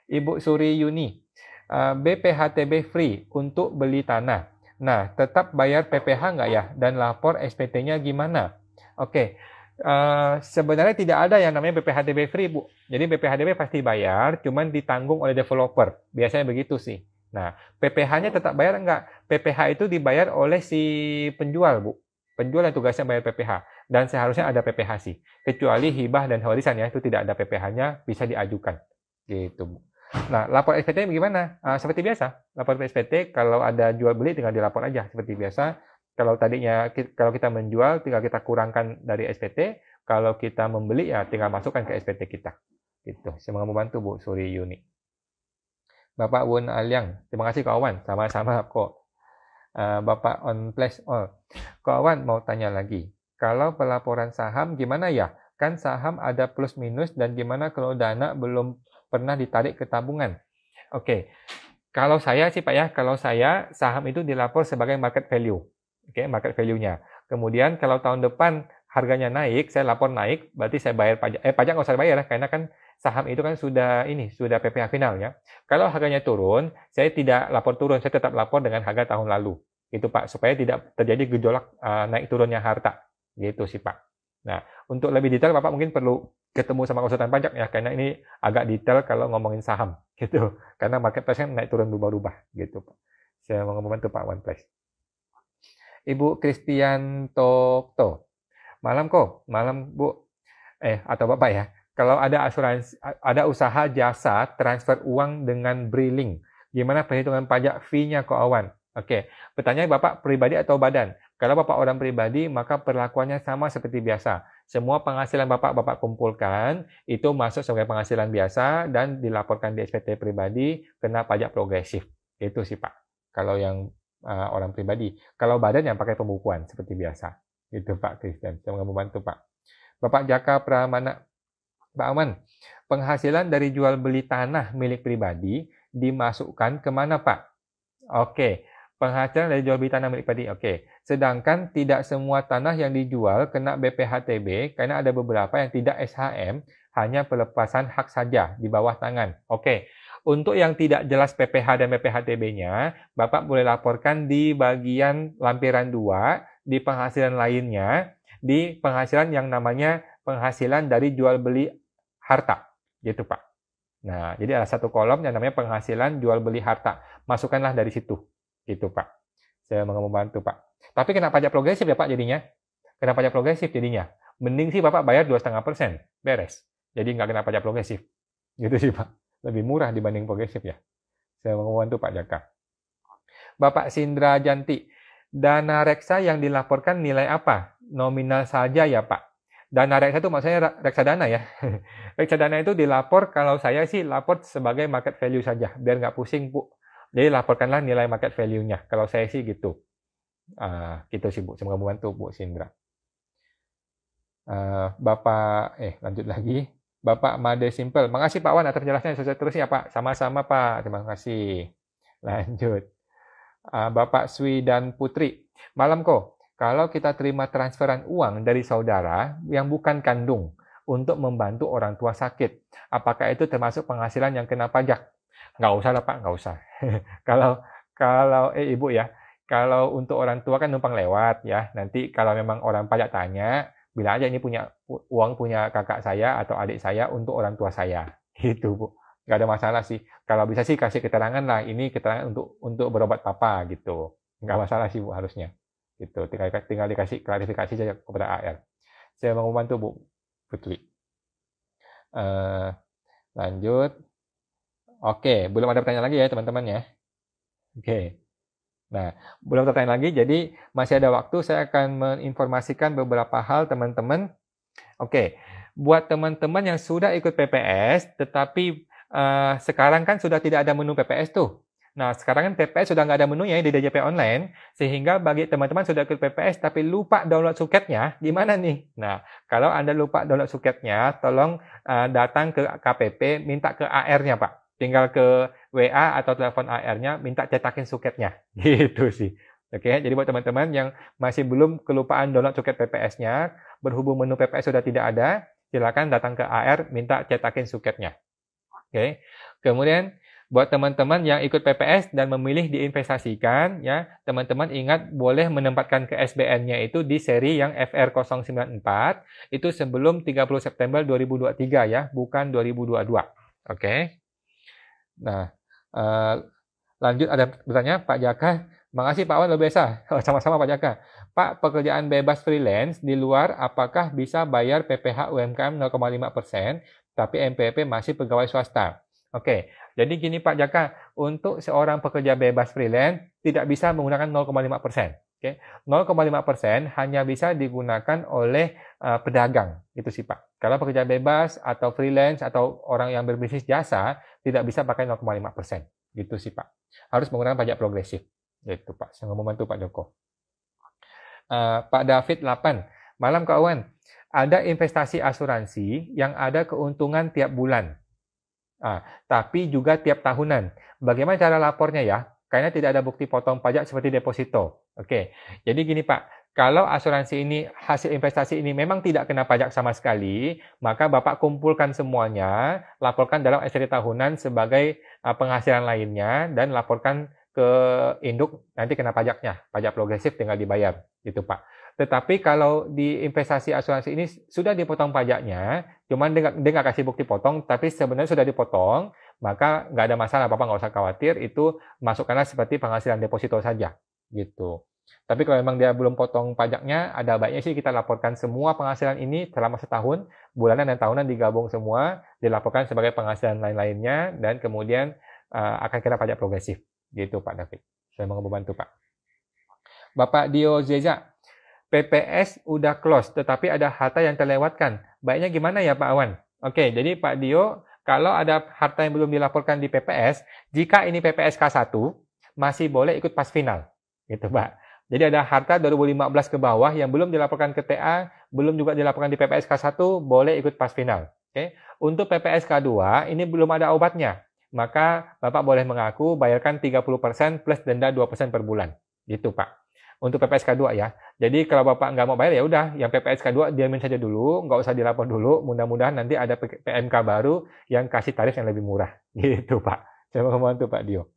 Ibu Suri Yuni, BPHTB free untuk beli tanah. Nah, tetap bayar PPH nggak ya? Dan lapor SPT-nya gimana? Oke, sebenarnya tidak ada yang namanya BPHTB free Bu. Jadi BPHTB pasti bayar, cuman ditanggung oleh developer. Biasanya begitu sih. Nah, PPH-nya tetap bayar enggak? PPH itu dibayar oleh si penjual, Bu. Penjual yang tugasnya bayar PPH. Dan seharusnya ada PPH sih. Kecuali hibah dan warisan ya, itu tidak ada PPH-nya, bisa diajukan. Gitu, Bu. Nah, lapor SPT gimana? Seperti biasa. Lapor SPT, kalau ada jual beli tinggal dilapor aja. Seperti biasa. Kalau tadinya, kalau kita menjual, tinggal kita kurangkan dari SPT. Kalau kita membeli, ya tinggal masukkan ke SPT kita. Gitu. Semoga membantu, Bu Suri Yuni. Bapak Wun Aliang, terima kasih kawan, sama-sama kok. Bapak On Place All, kawan mau tanya lagi, kalau pelaporan saham gimana ya? Kan saham ada plus minus dan gimana kalau dana belum pernah ditarik ke tabungan? Oke, kalau saya sih Pak ya, kalau saya saham itu dilapor sebagai market value, oke, market value-nya. Kemudian kalau tahun depan harganya naik, saya lapor naik, berarti saya bayar pajak. Pajak nggak usah bayar karena kan saham itu kan sudah PPH final ya. Kalau harganya turun, saya tidak lapor turun, saya tetap lapor dengan harga tahun lalu. Gitu Pak, supaya tidak terjadi gejolak naik turunnya harta. Gitu sih Pak. Nah, untuk lebih detail Bapak mungkin perlu ketemu sama konsultan pajak ya, karena ini agak detail kalau ngomongin saham gitu. Karena market price kan naik turun berubah-ubah gitu Pak. Saya mau membantu Pak OnePlace. Ibu Christian Tokto. Malam kok, malam Bu. Atau Bapak ya. Kalau ada asuransi, ada usaha jasa transfer uang dengan Briling, gimana perhitungan pajak fee-nya kok Awan? Oke, pertanyaan Bapak pribadi atau badan? Kalau Bapak orang pribadi, maka perlakuannya sama seperti biasa. Semua penghasilan Bapak kumpulkan, itu masuk sebagai penghasilan biasa dan dilaporkan di SPT pribadi, kena pajak progresif. Itu sih Pak, kalau yang orang pribadi. Kalau badan yang pakai pembukuan, seperti biasa. Itu Pak Christian, semoga membantu Pak. Bapak Jaka Pramana, Pak Aman, penghasilan dari jual beli tanah milik pribadi dimasukkan kemana Pak? Oke, penghasilan dari jual beli tanah milik pribadi, oke. Sedangkan tidak semua tanah yang dijual kena BPHTB karena ada beberapa yang tidak SHM, hanya pelepasan hak saja di bawah tangan. Oke, untuk yang tidak jelas PPH dan BPHTB-nya, Bapak boleh laporkan di bagian lampiran 2, di penghasilan lainnya, di penghasilan yang namanya penghasilan dari jual beli harta, gitu Pak. Nah, jadi ada satu kolom yang namanya penghasilan jual beli harta. Masukkanlah dari situ, gitu Pak. Saya mau membantu Pak. Tapi kena pajak progresif ya Pak jadinya. Kena pajak progresif jadinya. Mending sih Bapak bayar 2,5%, beres. Jadi nggak kena pajak progresif. Gitu sih Pak. Lebih murah dibanding progresif ya. Saya mau membantu Pak Jaka. Bapak Sindra Janti, dana reksa yang dilaporkan nilai apa? Nominal saja ya Pak. Dana reksa itu maksudnya reksadana ya. Reksadana itu dilapor, kalau saya sih lapor sebagai market value saja, biar nggak pusing Bu. Jadi laporkanlah nilai market value-nya. Kalau saya sih gitu. Gitu sih Bu. Semoga membantu Bu Sindra. Bapak, lanjut lagi. Bapak Made Simple. Makasih Pak Wan atas penjelasannya. Sukses terus ya Pak. Sama-sama Pak. Terima kasih. Lanjut. Bapak Swi dan Putri. Malam kok. Kalau kita terima transferan uang dari saudara yang bukan kandung untuk membantu orang tua sakit, apakah itu termasuk penghasilan yang kena pajak? Nggak usah lah Pak, nggak usah. kalau Ibu ya, kalau untuk orang tua kan numpang lewat ya. Nanti kalau memang orang pajak tanya, bilang aja ini punya uang punya kakak saya atau adik saya untuk orang tua saya. Gitu Bu. Nggak ada masalah sih. Kalau bisa sih kasih keterangan lah, ini keterangan untuk berobat papa gitu. Nggak masalah sih Bu harusnya. Gitu. Tinggal dikasih klarifikasi saja kepada AR. Saya mau membantu Bu Putri. Lanjut. Oke, belum ada pertanyaan lagi ya teman-teman ya. Oke. Nah, belum ada pertanyaan lagi, jadi masih ada waktu saya akan menginformasikan beberapa hal teman-teman. Oke, buat teman-teman yang sudah ikut PPS, tetapi sekarang kan sudah tidak ada menu PPS tuh. Nah, sekarang kan PPS sudah nggak ada menunya di DJP Online, sehingga bagi teman-teman sudah ikut PPS tapi lupa download suketnya, gimana nih? Nah, kalau Anda lupa download suketnya, tolong datang ke KPP, minta ke AR-nya, Pak. Tinggal ke WA atau telepon AR-nya, minta cetakin suketnya. Gitu sih. Oke, jadi buat teman-teman yang masih belum kelupaan download suket PPS-nya, berhubung menu PPS sudah tidak ada, silakan datang ke AR, minta cetakin suketnya. Oke. Kemudian buat teman-teman yang ikut PPS dan memilih diinvestasikan, ya, teman-teman ingat boleh menempatkan ke SBN-nya itu di seri yang FR094, itu sebelum 30 September 2023 ya, bukan 2022. Oke. Nah, lanjut ada bertanya Pak Jaka. Makasih Pak Wan, luar biasa. Sama-sama Pak Jaka. Pak, pekerjaan bebas freelance di luar apakah bisa bayar PPh UMKM 0,5%, tapi MPP masih pegawai swasta? Oke, jadi gini Pak Jaka, untuk seorang pekerja bebas freelance tidak bisa menggunakan 0,5%. Oke, 0,5% hanya bisa digunakan oleh pedagang, itu sih Pak. Kalau pekerja bebas atau freelance atau orang yang berbisnis jasa tidak bisa pakai 0,5%. Gitu sih Pak. Harus menggunakan pajak progresif. Gitu Pak. Saya mau membantu Pak Joko. Pak David 8. Malam Kak Owen. Ada investasi asuransi yang ada keuntungan tiap bulan. Tapi juga tiap tahunan. Bagaimana cara lapornya ya? Karena tidak ada bukti potong pajak seperti deposito. Oke. Jadi gini Pak. Kalau asuransi ini, hasil investasi ini memang tidak kena pajak sama sekali, maka Bapak kumpulkan semuanya, laporkan dalam SPT tahunan sebagai penghasilan lainnya, dan laporkan ke induk, nanti kena pajaknya. Pajak progresif tinggal dibayar, gitu Pak. Tetapi kalau di investasi asuransi ini sudah dipotong pajaknya, cuman dia nggak kasih bukti potong, tapi sebenarnya sudah dipotong, maka nggak ada masalah, Bapak nggak usah khawatir, itu masukkanlah seperti penghasilan deposito saja, gitu. Tapi kalau memang dia belum potong pajaknya, ada baiknya sih kita laporkan semua penghasilan ini selama setahun, bulanan dan tahunan digabung semua, dilaporkan sebagai penghasilan lain-lainnya, dan kemudian akan kena pajak progresif. Gitu Pak David. Saya mau membantu Pak. Bapak Dio Zeza, PPS udah close, tetapi ada harta yang terlewatkan. Baiknya gimana ya Pak Awan? Oke, jadi Pak Dio, kalau ada harta yang belum dilaporkan di PPS, jika ini PPS K1, masih boleh ikut pas final. Gitu Pak. Jadi ada harta 2015 ke bawah yang belum dilaporkan ke TA, belum juga dilaporkan di PPS K1, boleh ikut pas final. Oke. Untuk PPS K2, ini belum ada obatnya. Maka Bapak boleh mengaku bayarkan 30% plus denda 2% per bulan. Gitu Pak. Untuk PPS K2 ya. Jadi kalau Bapak nggak mau bayar ya udah, yang PPS K2 diamin saja dulu, nggak usah dilapor dulu. Mudah-mudahan nanti ada PMK baru yang kasih tarif yang lebih murah. Gitu Pak. Saya mau membantu Pak Dio.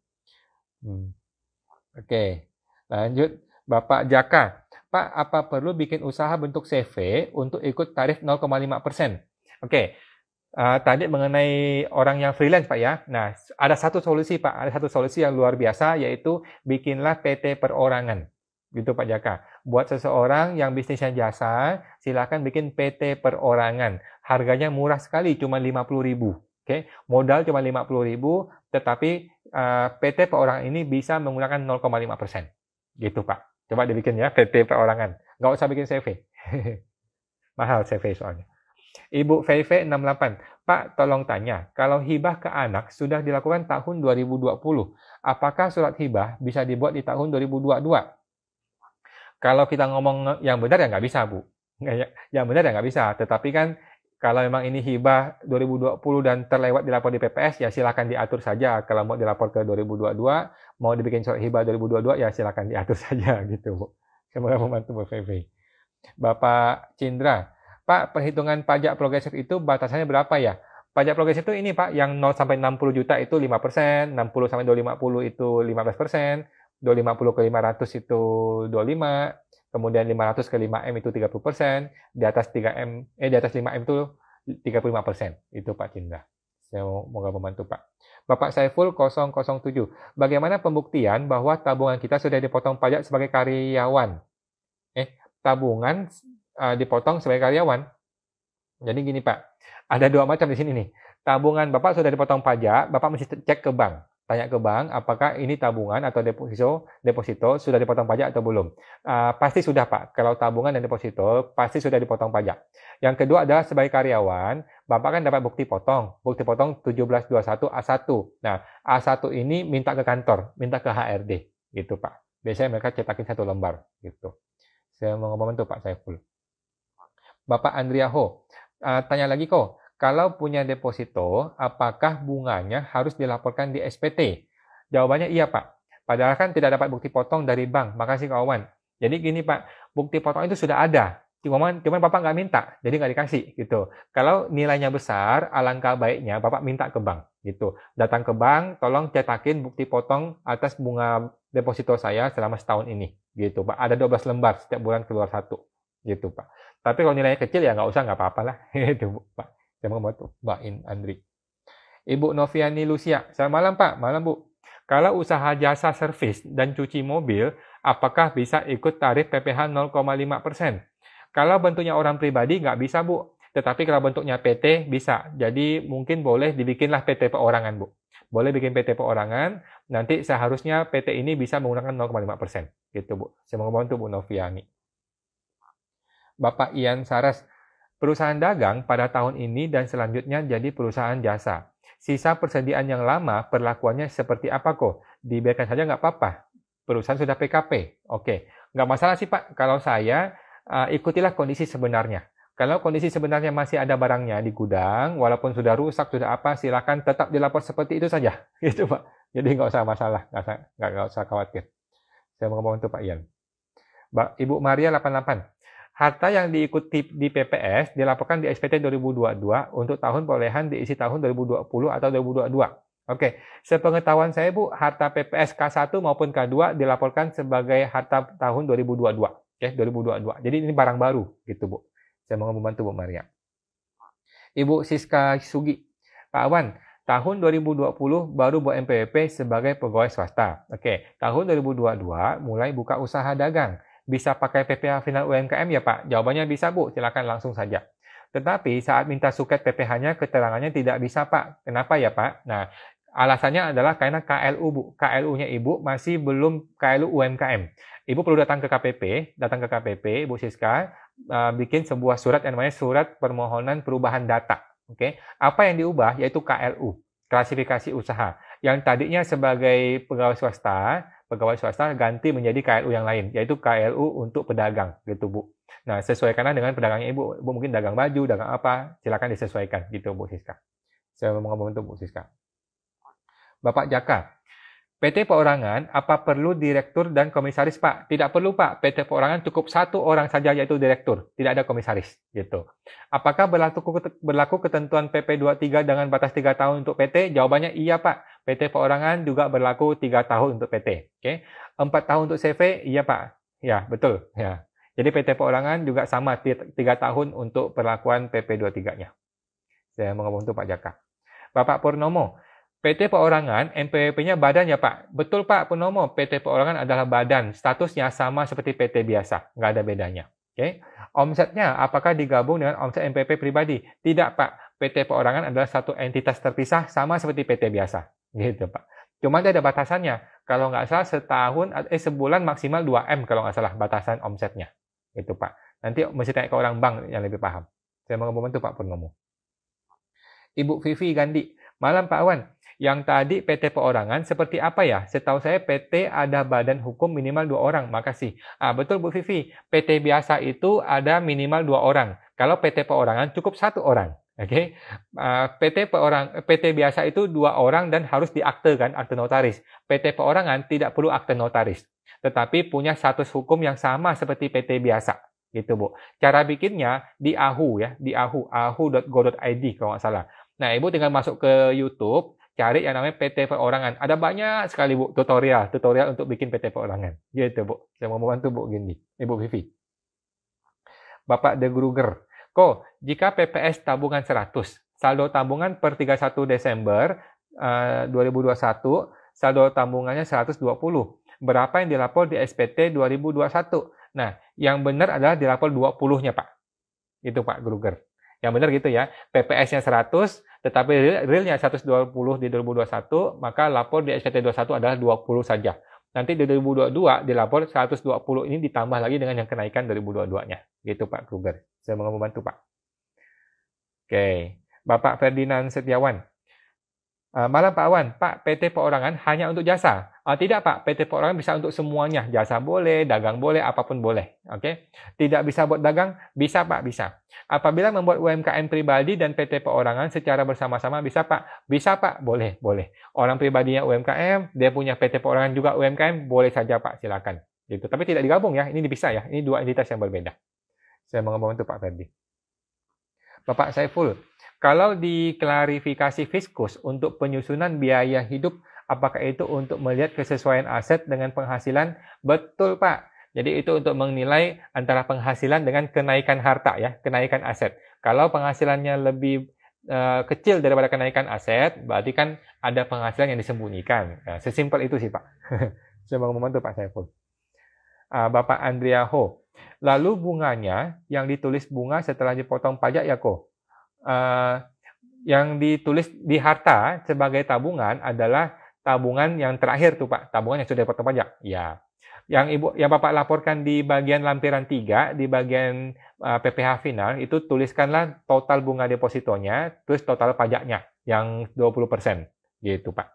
Oke. Lanjut. Bapak Jaka, Pak, apa perlu bikin usaha bentuk CV untuk ikut tarif 0,5%? Oke, tadi mengenai orang yang freelance, Pak ya. Nah, ada satu solusi, Pak. Ada satu solusi yang luar biasa, yaitu bikinlah PT perorangan. Gitu, Pak Jaka. Buat seseorang yang bisnisnya jasa, silakan bikin PT perorangan. Harganya murah sekali, cuma 50.000. Oke, modal cuma 50.000, tetapi PT perorangan ini bisa menggunakan 0,5%. Gitu, Pak. Coba dibikin ya, PT perorangan. Nggak usah bikin CV. Mahal CV soalnya. Ibu VV 68. Pak, tolong tanya, kalau hibah ke anak sudah dilakukan tahun 2020, apakah surat hibah bisa dibuat di tahun 2022? Kalau kita ngomong yang benar ya nggak bisa, Bu. Yang benar ya nggak bisa. Tetapi kan kalau memang ini hibah 2020 dan terlewat dilapor di PPS, ya silakan diatur saja. Kalau mau dilapor ke 2022, mau dibikin surat hibah 2022, ya silakan diatur saja gitu, Bu. Semoga membantu Bu VV. Bapak Cindra, Pak, perhitungan pajak progresif itu batasannya berapa ya? Pajak progresif itu ini Pak, yang 0 sampai 60 juta itu 5%, 60 sampai 250 itu 15%, 250 ke 500 itu 25%, kemudian 500 ke 5M itu 30%, di atas 3M, di atas 5M itu 35%. Itu Pak Cindra. Saya mau membantu Pak. Bapak Saiful 007. Bagaimana pembuktian bahwa tabungan kita sudah dipotong pajak sebagai karyawan? tabungan dipotong sebagai karyawan. Jadi gini Pak, ada dua macam di sini nih. Tabungan Bapak sudah dipotong pajak, Bapak mesti cek ke bank. Tanya ke bank, apakah ini tabungan atau deposito sudah dipotong pajak atau belum. Pasti sudah Pak, kalau tabungan dan deposito pasti sudah dipotong pajak. Yang kedua adalah sebagai karyawan, Bapak kan dapat bukti potong 1721 A1. Nah, A1 ini minta ke kantor, minta ke HRD, gitu Pak. Biasanya mereka cetakin 1 lembar, gitu. Saya mau ngomong tuh Pak Saiful. Bapak Andriaho, tanya lagi kok, kalau punya deposito, apakah bunganya harus dilaporkan di SPT? Jawabannya iya Pak. Padahal kan tidak dapat bukti potong dari bank. Makasih kawan. Jadi gini Pak, bukti potong itu sudah ada. Cuman Bapak nggak minta, jadi nggak dikasih gitu. Kalau nilainya besar, alangkah baiknya Bapak minta ke bank gitu. Datang ke bank, tolong cetakin bukti potong atas bunga deposito saya selama setahun ini gitu Pak. Ada 12 lembar, setiap bulan keluar 1 gitu Pak. Tapi kalau nilainya kecil ya nggak usah, nggak apa-apa lah gitu Pak. Saya mau bantu Mbak Andri. Ibu Noviani Lucia, selamat malam Pak. Malam Bu. Kalau usaha jasa servis dan cuci mobil, apakah bisa ikut tarif PPh 0,5%? Kalau bentuknya orang pribadi nggak bisa Bu. Tetapi kalau bentuknya PT bisa. Jadi mungkin boleh dibikinlah PT perorangan Bu. Boleh bikin PT perorangan, nanti seharusnya PT ini bisa menggunakan 0,5%. Gitu Bu. Saya mau bantu Bu Noviani. Bapak Ian Saras, perusahaan dagang pada tahun ini dan selanjutnya jadi perusahaan jasa. Sisa persediaan yang lama, perlakuannya seperti apa kok? Dibiarkan saja nggak apa-apa. Perusahaan sudah PKP. Oke, nggak masalah sih Pak. Kalau saya, ikutilah kondisi sebenarnya. Kalau kondisi sebenarnya masih ada barangnya di gudang, walaupun sudah rusak, sudah apa, silakan tetap dilapor seperti itu saja. Gitu Pak. Jadi nggak usah masalah, nggak usah khawatir. Saya mau ngomong untuk Pak Ian. Ibu Maria 88. Harta yang diikuti di PPS dilaporkan di SPT 2022 untuk tahun perolehan diisi tahun 2020 atau 2022. Oke, sepengetahuan saya Bu, harta PPS K1 maupun K2 dilaporkan sebagai harta tahun 2022. Oke, 2022. Jadi ini barang baru gitu Bu. Saya mau membantu Bu Maria. Ibu Siska Sugi, Pak Awan, tahun 2020 baru buat MPWP sebagai pegawai swasta. Oke, tahun 2022 mulai buka usaha dagang. Bisa pakai PPh final UMKM ya Pak? Jawabannya bisa Bu, silakan langsung saja. Tetapi saat minta suket PPh-nya, keterangannya tidak bisa Pak. Kenapa ya Pak? Nah, alasannya adalah karena KLU Bu. KLU-nya Ibu masih belum KLU UMKM. Ibu perlu datang ke KPP, Bu Siska, bikin sebuah surat yang namanya Surat Permohonan Perubahan Data. Oke, apa yang diubah yaitu KLU, klasifikasi usaha. Yang tadinya sebagai pegawai swasta ganti menjadi KLU yang lain, yaitu KLU untuk pedagang, gitu Bu. Nah, sesuaikanlah dengan pedagangnya Ibu. Ibu mungkin dagang baju, dagang apa, silakan disesuaikan, gitu Bu Siska. Saya mau ngomong untuk Bu Siska. Bapak Jaka, PT Perorangan, apa perlu direktur dan komisaris Pak? Tidak perlu Pak, PT Perorangan cukup 1 orang saja yaitu direktur, tidak ada komisaris, gitu. Apakah berlaku ketentuan PP 23 dengan batas 3 tahun untuk PT? Jawabannya iya Pak. PT Perorangan juga berlaku 3 tahun untuk PT. Oke. 4 tahun untuk CV? Iya Pak. Ya, betul. Ya. Jadi PT Perorangan juga sama 3 tahun untuk perlakuan PP 23-nya. Saya mau ngomong untuk Pak Jaka. Bapak Purnomo, PT Perorangan, NPWP-nya badan ya Pak? Betul Pak Purnomo, PT Perorangan adalah badan. Statusnya sama seperti PT biasa, nggak ada bedanya. Oke. Omsetnya apakah digabung dengan omset NPWP pribadi? Tidak Pak. PT Perorangan adalah satu entitas terpisah sama seperti PT biasa. Gitu Pak. Cuma ada batasannya. Kalau nggak salah sebulan maksimal 2M kalau nggak salah batasan omsetnya. Itu Pak. Nanti mesti tanya ke orang bank yang lebih paham. Saya mau membantu Pak Purnomo. Ibu Vivi Gandhi. Malam Pak Awan. Yang tadi PT Perorangan seperti apa ya? Setahu saya PT ada badan hukum minimal 2 orang. Makasih. Betul Bu Vivi. PT biasa itu ada minimal 2 orang. Kalau PT Perorangan cukup 1 orang. Oke. PT biasa itu 2 orang dan harus diaktekan, akte notaris. PT Perorangan tidak perlu akte notaris. Tetapi punya status hukum yang sama seperti PT biasa. Gitu Bu. Cara bikinnya di AHU ya, di ahu.go.id kalau nggak salah. Nah, Ibu tinggal masuk ke YouTube, cari yang namanya PT Perorangan. Ada banyak sekali Bu tutorial untuk bikin PT Perorangan. Gitu Bu. Saya mau membantu Bu Gindi, Ibu Vivi. Bapak De Gruger. Jika PPS tabungan 100, saldo tabungan per 31 Desember 2021, saldo tabungannya 120. Berapa yang dilapor di SPT 2021? Nah, Yang benar adalah dilapor 20-nya, Pak. Itu Pak Gruger. Yang benar gitu ya. PPS-nya 100, tetapi realnya 120 di 2021, maka lapor di SPT 21 adalah 20 saja. Nanti di 2022 dilapor 120 ini ditambah lagi dengan yang kenaikan 2022-nya. Gitu Pak Gruger. Saya mau membantu Pak. Oke. Bapak Ferdinand Setiawan. Malam Pak Awan, Pak, PT Perorangan hanya untuk jasa. Tidak Pak, PT Perorangan bisa untuk semuanya. Jasa boleh, dagang boleh, apapun boleh. Oke. Tidak bisa buat dagang? Bisa Pak, bisa. Apabila membuat UMKM pribadi dan PT Perorangan secara bersama-sama bisa Pak? Bisa Pak, boleh, boleh. Orang pribadinya UMKM, dia punya PT Perorangan juga UMKM, boleh saja Pak, silakan. Gitu. Tapi tidak digabung ya, ini dipisah ya. Ini dua entitas yang berbeda. Saya mau ngomong untuk Pak Ferdi. Bapak Saiful, kalau diklarifikasi Fiskus untuk penyusunan biaya hidup, apakah itu untuk melihat kesesuaian aset dengan penghasilan? Betul, Pak. Jadi itu untuk menilai antara penghasilan dengan kenaikan harta ya, kenaikan aset. Kalau penghasilannya lebih kecil daripada kenaikan aset, berarti kan ada penghasilan yang disembunyikan. Nah, sesimpel itu sih, Pak. Saya mau membantu Pak Saiful. Bapak Andrea Ho. Lalu bunganya yang ditulis bunga setelah dipotong pajak ya kok? Yang ditulis di harta sebagai tabungan adalah tabungan yang terakhir tuh Pak, tabungan yang sudah dipotong pajak. Ya. Yang Bapak laporkan di bagian lampiran 3, di bagian PPh final, itu tuliskanlah total bunga depositonya, terus total pajaknya yang 20%. Gitu Pak.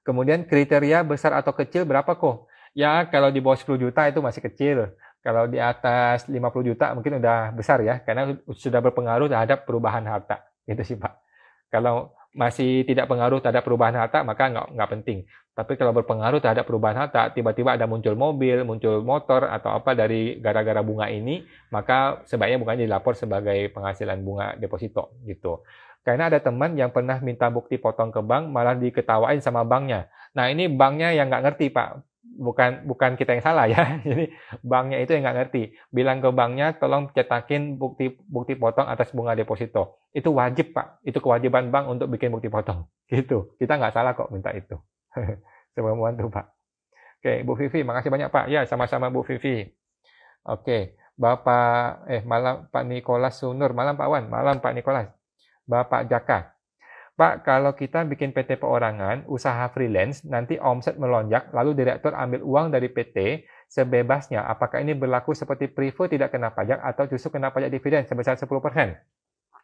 Kemudian kriteria besar atau kecil berapa kok? Ya, kalau di bawah 10 juta itu masih kecil. Kalau di atas 50 juta mungkin udah besar ya, karena sudah berpengaruh terhadap perubahan harta. Gitu sih Pak. Kalau masih tidak pengaruh terhadap perubahan harta, maka nggak penting. Tapi kalau berpengaruh terhadap perubahan harta, tiba-tiba ada muncul mobil, muncul motor, atau apa dari gara-gara bunga ini, maka sebaiknya bunganya dilapor sebagai penghasilan bunga deposito. Gitu. Karena ada teman yang pernah minta bukti potong ke bank, malah diketawain sama banknya. Nah ini banknya yang nggak ngerti Pak. Bukan kita yang salah ya. Jadi banknya itu yang nggak ngerti. Bilang ke banknya, tolong cetakin bukti potong atas bunga deposito. Itu wajib Pak. Itu kewajiban bank untuk bikin bukti potong. Gitu. Kita nggak salah kok minta itu. Coba membantu Pak. Oke, Bu Vivi, makasih banyak Pak. Ya, sama-sama Bu Vivi. Oke, malam Pak Nikolas Sunur. Malam Pak Wan. Malam Pak Nikolas. Bapak Jaka. Pak, kalau kita bikin PT Perorangan, usaha freelance, nanti omset melonjak, lalu direktur ambil uang dari PT sebebasnya. Apakah ini berlaku seperti Privo tidak kena pajak atau justru kena pajak dividen sebesar 10%?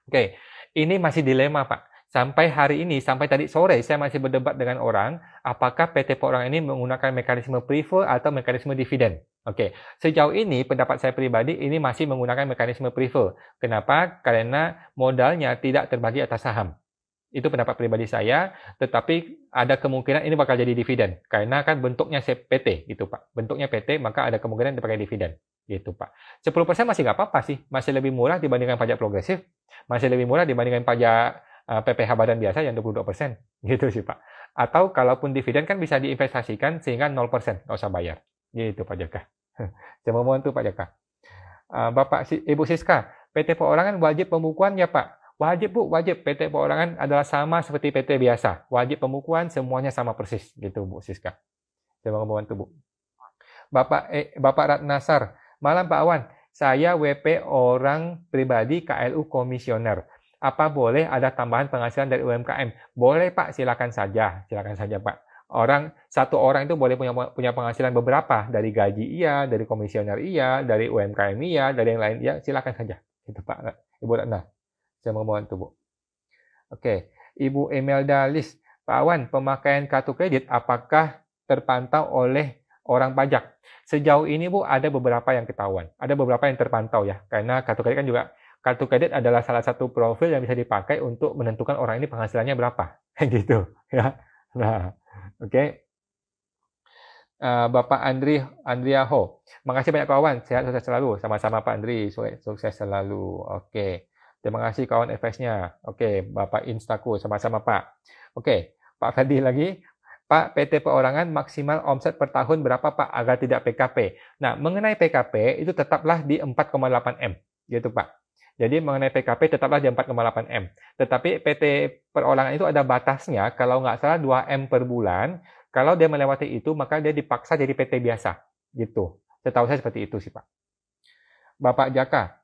Oke, ini masih dilema Pak. Sampai hari ini, sampai tadi sore, saya masih berdebat dengan orang, apakah PT Perorangan ini menggunakan mekanisme Privo atau mekanisme dividen. Oke, sejauh ini pendapat saya pribadi ini masih menggunakan mekanisme Privo. Kenapa? Karena modalnya tidak terbagi atas saham. Itu pendapat pribadi saya, tetapi ada kemungkinan ini bakal jadi dividen. Karena kan bentuknya PT, gitu Pak. Bentuknya PT, maka ada kemungkinan dipakai dividen. Gitu Pak. 10% masih nggak apa-apa sih. Masih lebih murah dibandingkan pajak progresif. Masih lebih murah dibandingkan pajak PPh badan biasa yang 22%. Gitu sih Pak. Atau kalaupun dividen kan bisa diinvestasikan sehingga 0%. Nggak usah bayar. Gitu Pak Jaka. Saya mohon tuh Pak Jaka. Ibu Siska, PT Perorangan wajib pembukuan ya Pak? Wajib Bu, wajib. PT Perorangan adalah sama seperti PT biasa. Wajib pembukuan, semuanya sama persis. Gitu Bu Siska. Saya mau membantu Bu. Bapak Ratnasar. Malam Pak Awan. Saya WP orang pribadi KLU komisioner. Apa boleh ada tambahan penghasilan dari UMKM? Boleh Pak, silakan saja. Silakan saja Pak. Satu orang itu boleh punya penghasilan beberapa. Dari gaji iya, dari komisioner iya, dari UMKM iya, dari yang lain iya. Silakan saja. Itu Pak. Ibu Ratna. Saya mau membantu, Bu. Oke, Ibu Emelda Lis. Pak Awan, pemakaian kartu kredit apakah terpantau oleh orang pajak? Sejauh ini, Bu, ada beberapa yang ketahuan. Ada beberapa yang terpantau ya. Karena kartu kredit kan juga, kartu kredit adalah salah satu profil yang bisa dipakai untuk menentukan orang ini penghasilannya berapa. Gitu. Ya. Nah, oke. Bapak Andrea Ho. Makasih banyak kawan. Sehat sukses selalu. Sama-sama Pak Andri. Sukses selalu. Oke. Terima kasih kawan FS-nya. Oke, Bapak Instaku, sama-sama Pak. Oke, Pak Ferdi lagi. Pak, PT Perorangan maksimal omset per tahun berapa Pak agar tidak PKP? Nah, mengenai PKP itu tetaplah di 4,8M. Gitu Pak. Jadi mengenai PKP tetaplah di 4,8M. Tetapi PT Perorangan itu ada batasnya, kalau nggak salah 2M per bulan. Kalau dia melewati itu, maka dia dipaksa jadi PT biasa. Gitu. Setahu saya seperti itu sih, Pak. Bapak Jaka,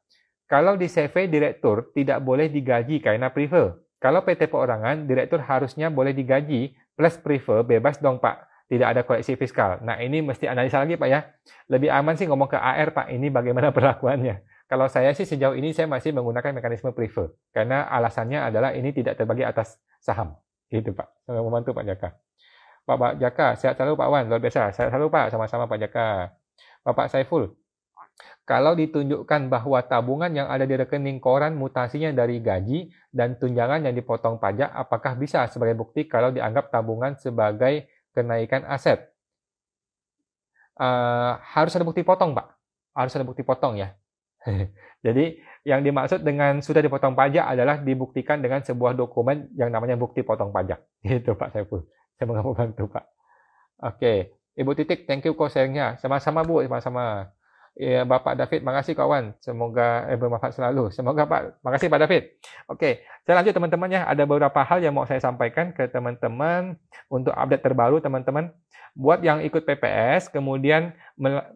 kalau di CV direktur tidak boleh digaji karena prefer. Kalau PT Perorangan, direktur harusnya boleh digaji plus prefer, bebas dong, Pak. Tidak ada koleksi fiskal. Nah, ini mesti analisa lagi, Pak ya. Lebih aman sih ngomong ke AR, Pak. Ini bagaimana perlakuannya. Kalau saya sih sejauh ini saya masih menggunakan mekanisme prefer. Karena alasannya adalah ini tidak terbagi atas saham. Gitu, Pak. Semoga membantu, Pak Jaka. Pak Jaka, sehat selalu Pak Wan, luar biasa. Sehat selalu Pak, sama-sama Pak Jaka. Bapak Saiful, kalau ditunjukkan bahwa tabungan yang ada di rekening koran mutasinya dari gaji dan tunjangan yang dipotong pajak, apakah bisa sebagai bukti kalau dianggap tabungan sebagai kenaikan aset? Harus ada bukti potong, Pak. Harus ada bukti potong ya. Jadi yang dimaksud dengan sudah dipotong pajak adalah dibuktikan dengan sebuah dokumen yang namanya bukti potong pajak. Gitu Pak Saiful. Semoga membantu Pak. Oke, Ibu Titik, thank you kok sharingnya. Sama-sama Bu, sama-sama. Ya, Bapak David, makasih kawan. Semoga bermanfaat selalu. Semoga Pak, makasih Pak David. Oke, saya lanjut teman-teman ya. Ada beberapa hal yang mau saya sampaikan ke teman-teman untuk update terbaru teman-teman. Buat yang ikut PPS, kemudian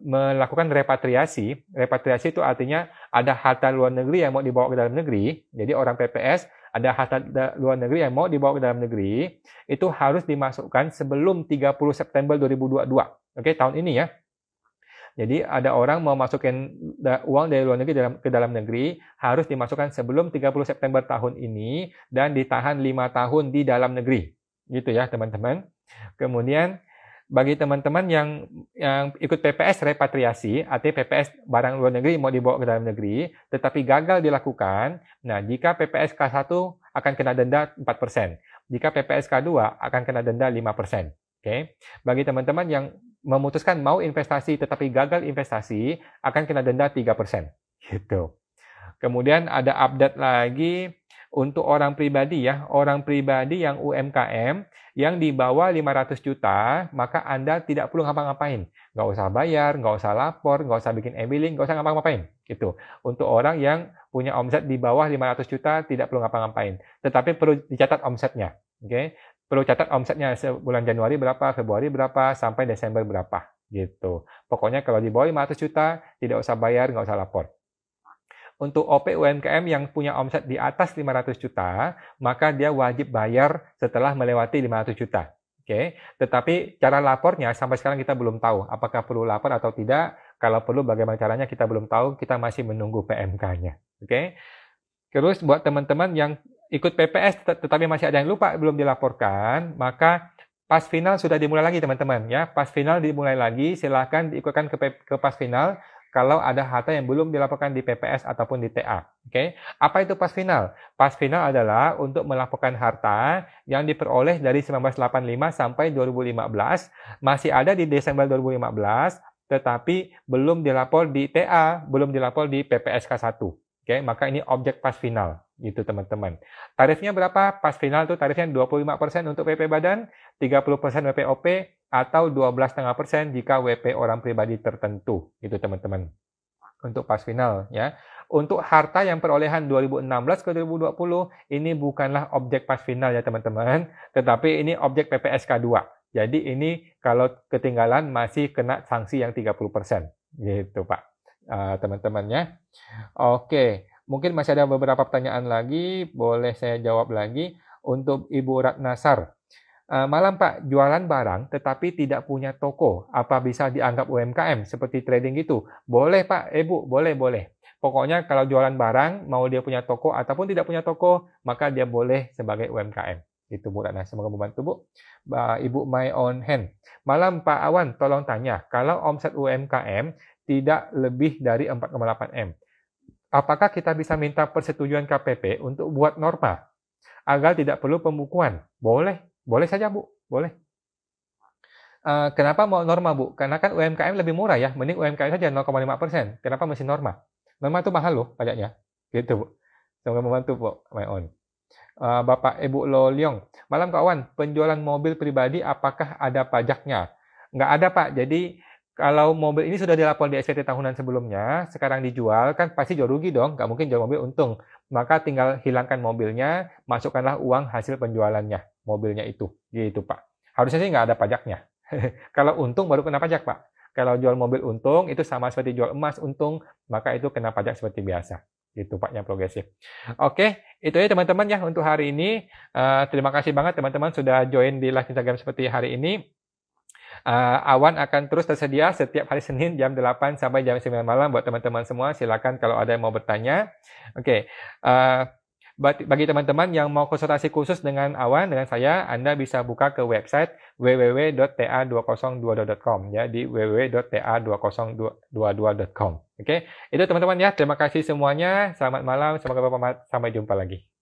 melakukan repatriasi. Repatriasi itu artinya ada harta luar negeri yang mau dibawa ke dalam negeri. Jadi orang PPS ada harta luar negeri yang mau dibawa ke dalam negeri, itu harus dimasukkan sebelum 30 September 2022. Oke, tahun ini ya. Jadi ada orang mau masukin uang dari luar negeri ke dalam negeri, harus dimasukkan sebelum 30 September tahun ini dan ditahan 5 tahun di dalam negeri. Gitu ya, teman-teman. Kemudian bagi teman-teman yang ikut PPS repatriasi, artinya PPS barang luar negeri mau dibawa ke dalam negeri, tetapi gagal dilakukan, nah jika PPS K1 akan kena denda 4%, jika PPS K2 akan kena denda 5%. Oke. Bagi teman-teman yang memutuskan mau investasi tetapi gagal investasi, akan kena denda 3%. Gitu. Kemudian ada update lagi untuk orang pribadi ya, orang pribadi yang UMKM yang di bawah 500 juta, maka Anda tidak perlu ngapa-ngapain. Nggak usah bayar, nggak usah lapor, nggak usah bikin e-billing, nggak usah ngapa-ngapain. Gitu. Untuk orang yang punya omset di bawah 500 juta, tidak perlu ngapa-ngapain. Tetapi perlu dicatat omsetnya. Oke? Perlu catat omsetnya bulan Januari berapa, Februari berapa, sampai Desember berapa. Gitu. Pokoknya kalau di bawah 500 juta, tidak usah bayar, nggak usah lapor. Untuk OP UMKM yang punya omset di atas 500 juta, maka dia wajib bayar setelah melewati 500 juta. Oke, tetapi cara lapornya sampai sekarang kita belum tahu apakah perlu lapor atau tidak. Kalau perlu bagaimana caranya kita belum tahu, kita masih menunggu PMK-nya. Oke. Terus buat teman-teman yang ikut PPS tetapi masih ada yang lupa belum dilaporkan, maka pas final sudah dimulai lagi teman-teman ya. Pas final dimulai lagi, silakan diikutkan ke pas final kalau ada harta yang belum dilaporkan di PPS ataupun di TA. Oke. Apa itu pas final? Pas final adalah untuk melaporkan harta yang diperoleh dari 1985 sampai 2015, masih ada di Desember 2015, tetapi belum dilapor di TA, belum dilapor di PPS K1. Oke, maka ini objek pas final, gitu teman-teman. Tarifnya berapa? Pas final itu tarifnya 25% untuk WP badan, 30% WPOP, atau 12,5% jika WP orang pribadi tertentu, gitu teman-teman. Untuk pas final ya. Untuk harta yang perolehan 2016 ke 2020, ini bukanlah objek pas final ya teman-teman, tetapi ini objek PPSK 2. Jadi ini kalau ketinggalan masih kena sanksi yang 30%, gitu Pak. Teman-temannya. Oke, mungkin masih ada beberapa pertanyaan lagi, boleh saya jawab lagi. Untuk Ibu Ratnasar, malam Pak, jualan barang tetapi tidak punya toko, apa bisa dianggap UMKM seperti trading gitu? Boleh Pak, Bu, boleh. Pokoknya kalau jualan barang, mau dia punya toko ataupun tidak punya toko, maka dia boleh sebagai UMKM. Itu Bu Ratna, semoga membantu Bu. Ibu My Own Hand, malam Pak Awan, tolong tanya, kalau omset UMKM tidak lebih dari 4,8 M. Apakah kita bisa minta persetujuan KPP untuk buat norma agar tidak perlu pembukuan? Boleh saja Bu, boleh. Kenapa mau norma Bu? Karena kan UMKM lebih murah ya, mending UMKM saja 0,5%. Kenapa mesti norma? Norma itu mahal loh pajaknya, gitu Bu. Semoga membantu Bu, my own. Bapak Ibu Lolyong, malam kawan, penjualan mobil pribadi apakah ada pajaknya? Nggak ada Pak, jadi kalau mobil ini sudah dilapor di SPT tahunan sebelumnya, sekarang dijual, kan pasti jual rugi dong, nggak mungkin jual mobil untung. Maka tinggal hilangkan mobilnya, masukkanlah uang hasil penjualannya, mobilnya itu. Gitu Pak. Harusnya sih nggak ada pajaknya. Kalau untung baru kena pajak Pak. Kalau jual mobil untung, itu sama seperti jual emas untung, maka itu kena pajak seperti biasa. Gitu Pak, yang progresif. Oke, itu ya teman-teman ya untuk hari ini. Terima kasih banget teman-teman sudah join di live Instagram seperti hari ini. Awan akan terus tersedia setiap hari Senin jam 8 sampai jam 9 malam buat teman-teman semua. Silakan kalau ada yang mau bertanya. Oke, bagi teman-teman yang mau konsultasi khusus dengan Awan, dengan saya, Anda bisa buka ke website www.ta2022.com ya, di www.ta2022.com. Oke, itu teman-teman ya. Terima kasih semuanya. Selamat malam. Sampai jumpa lagi.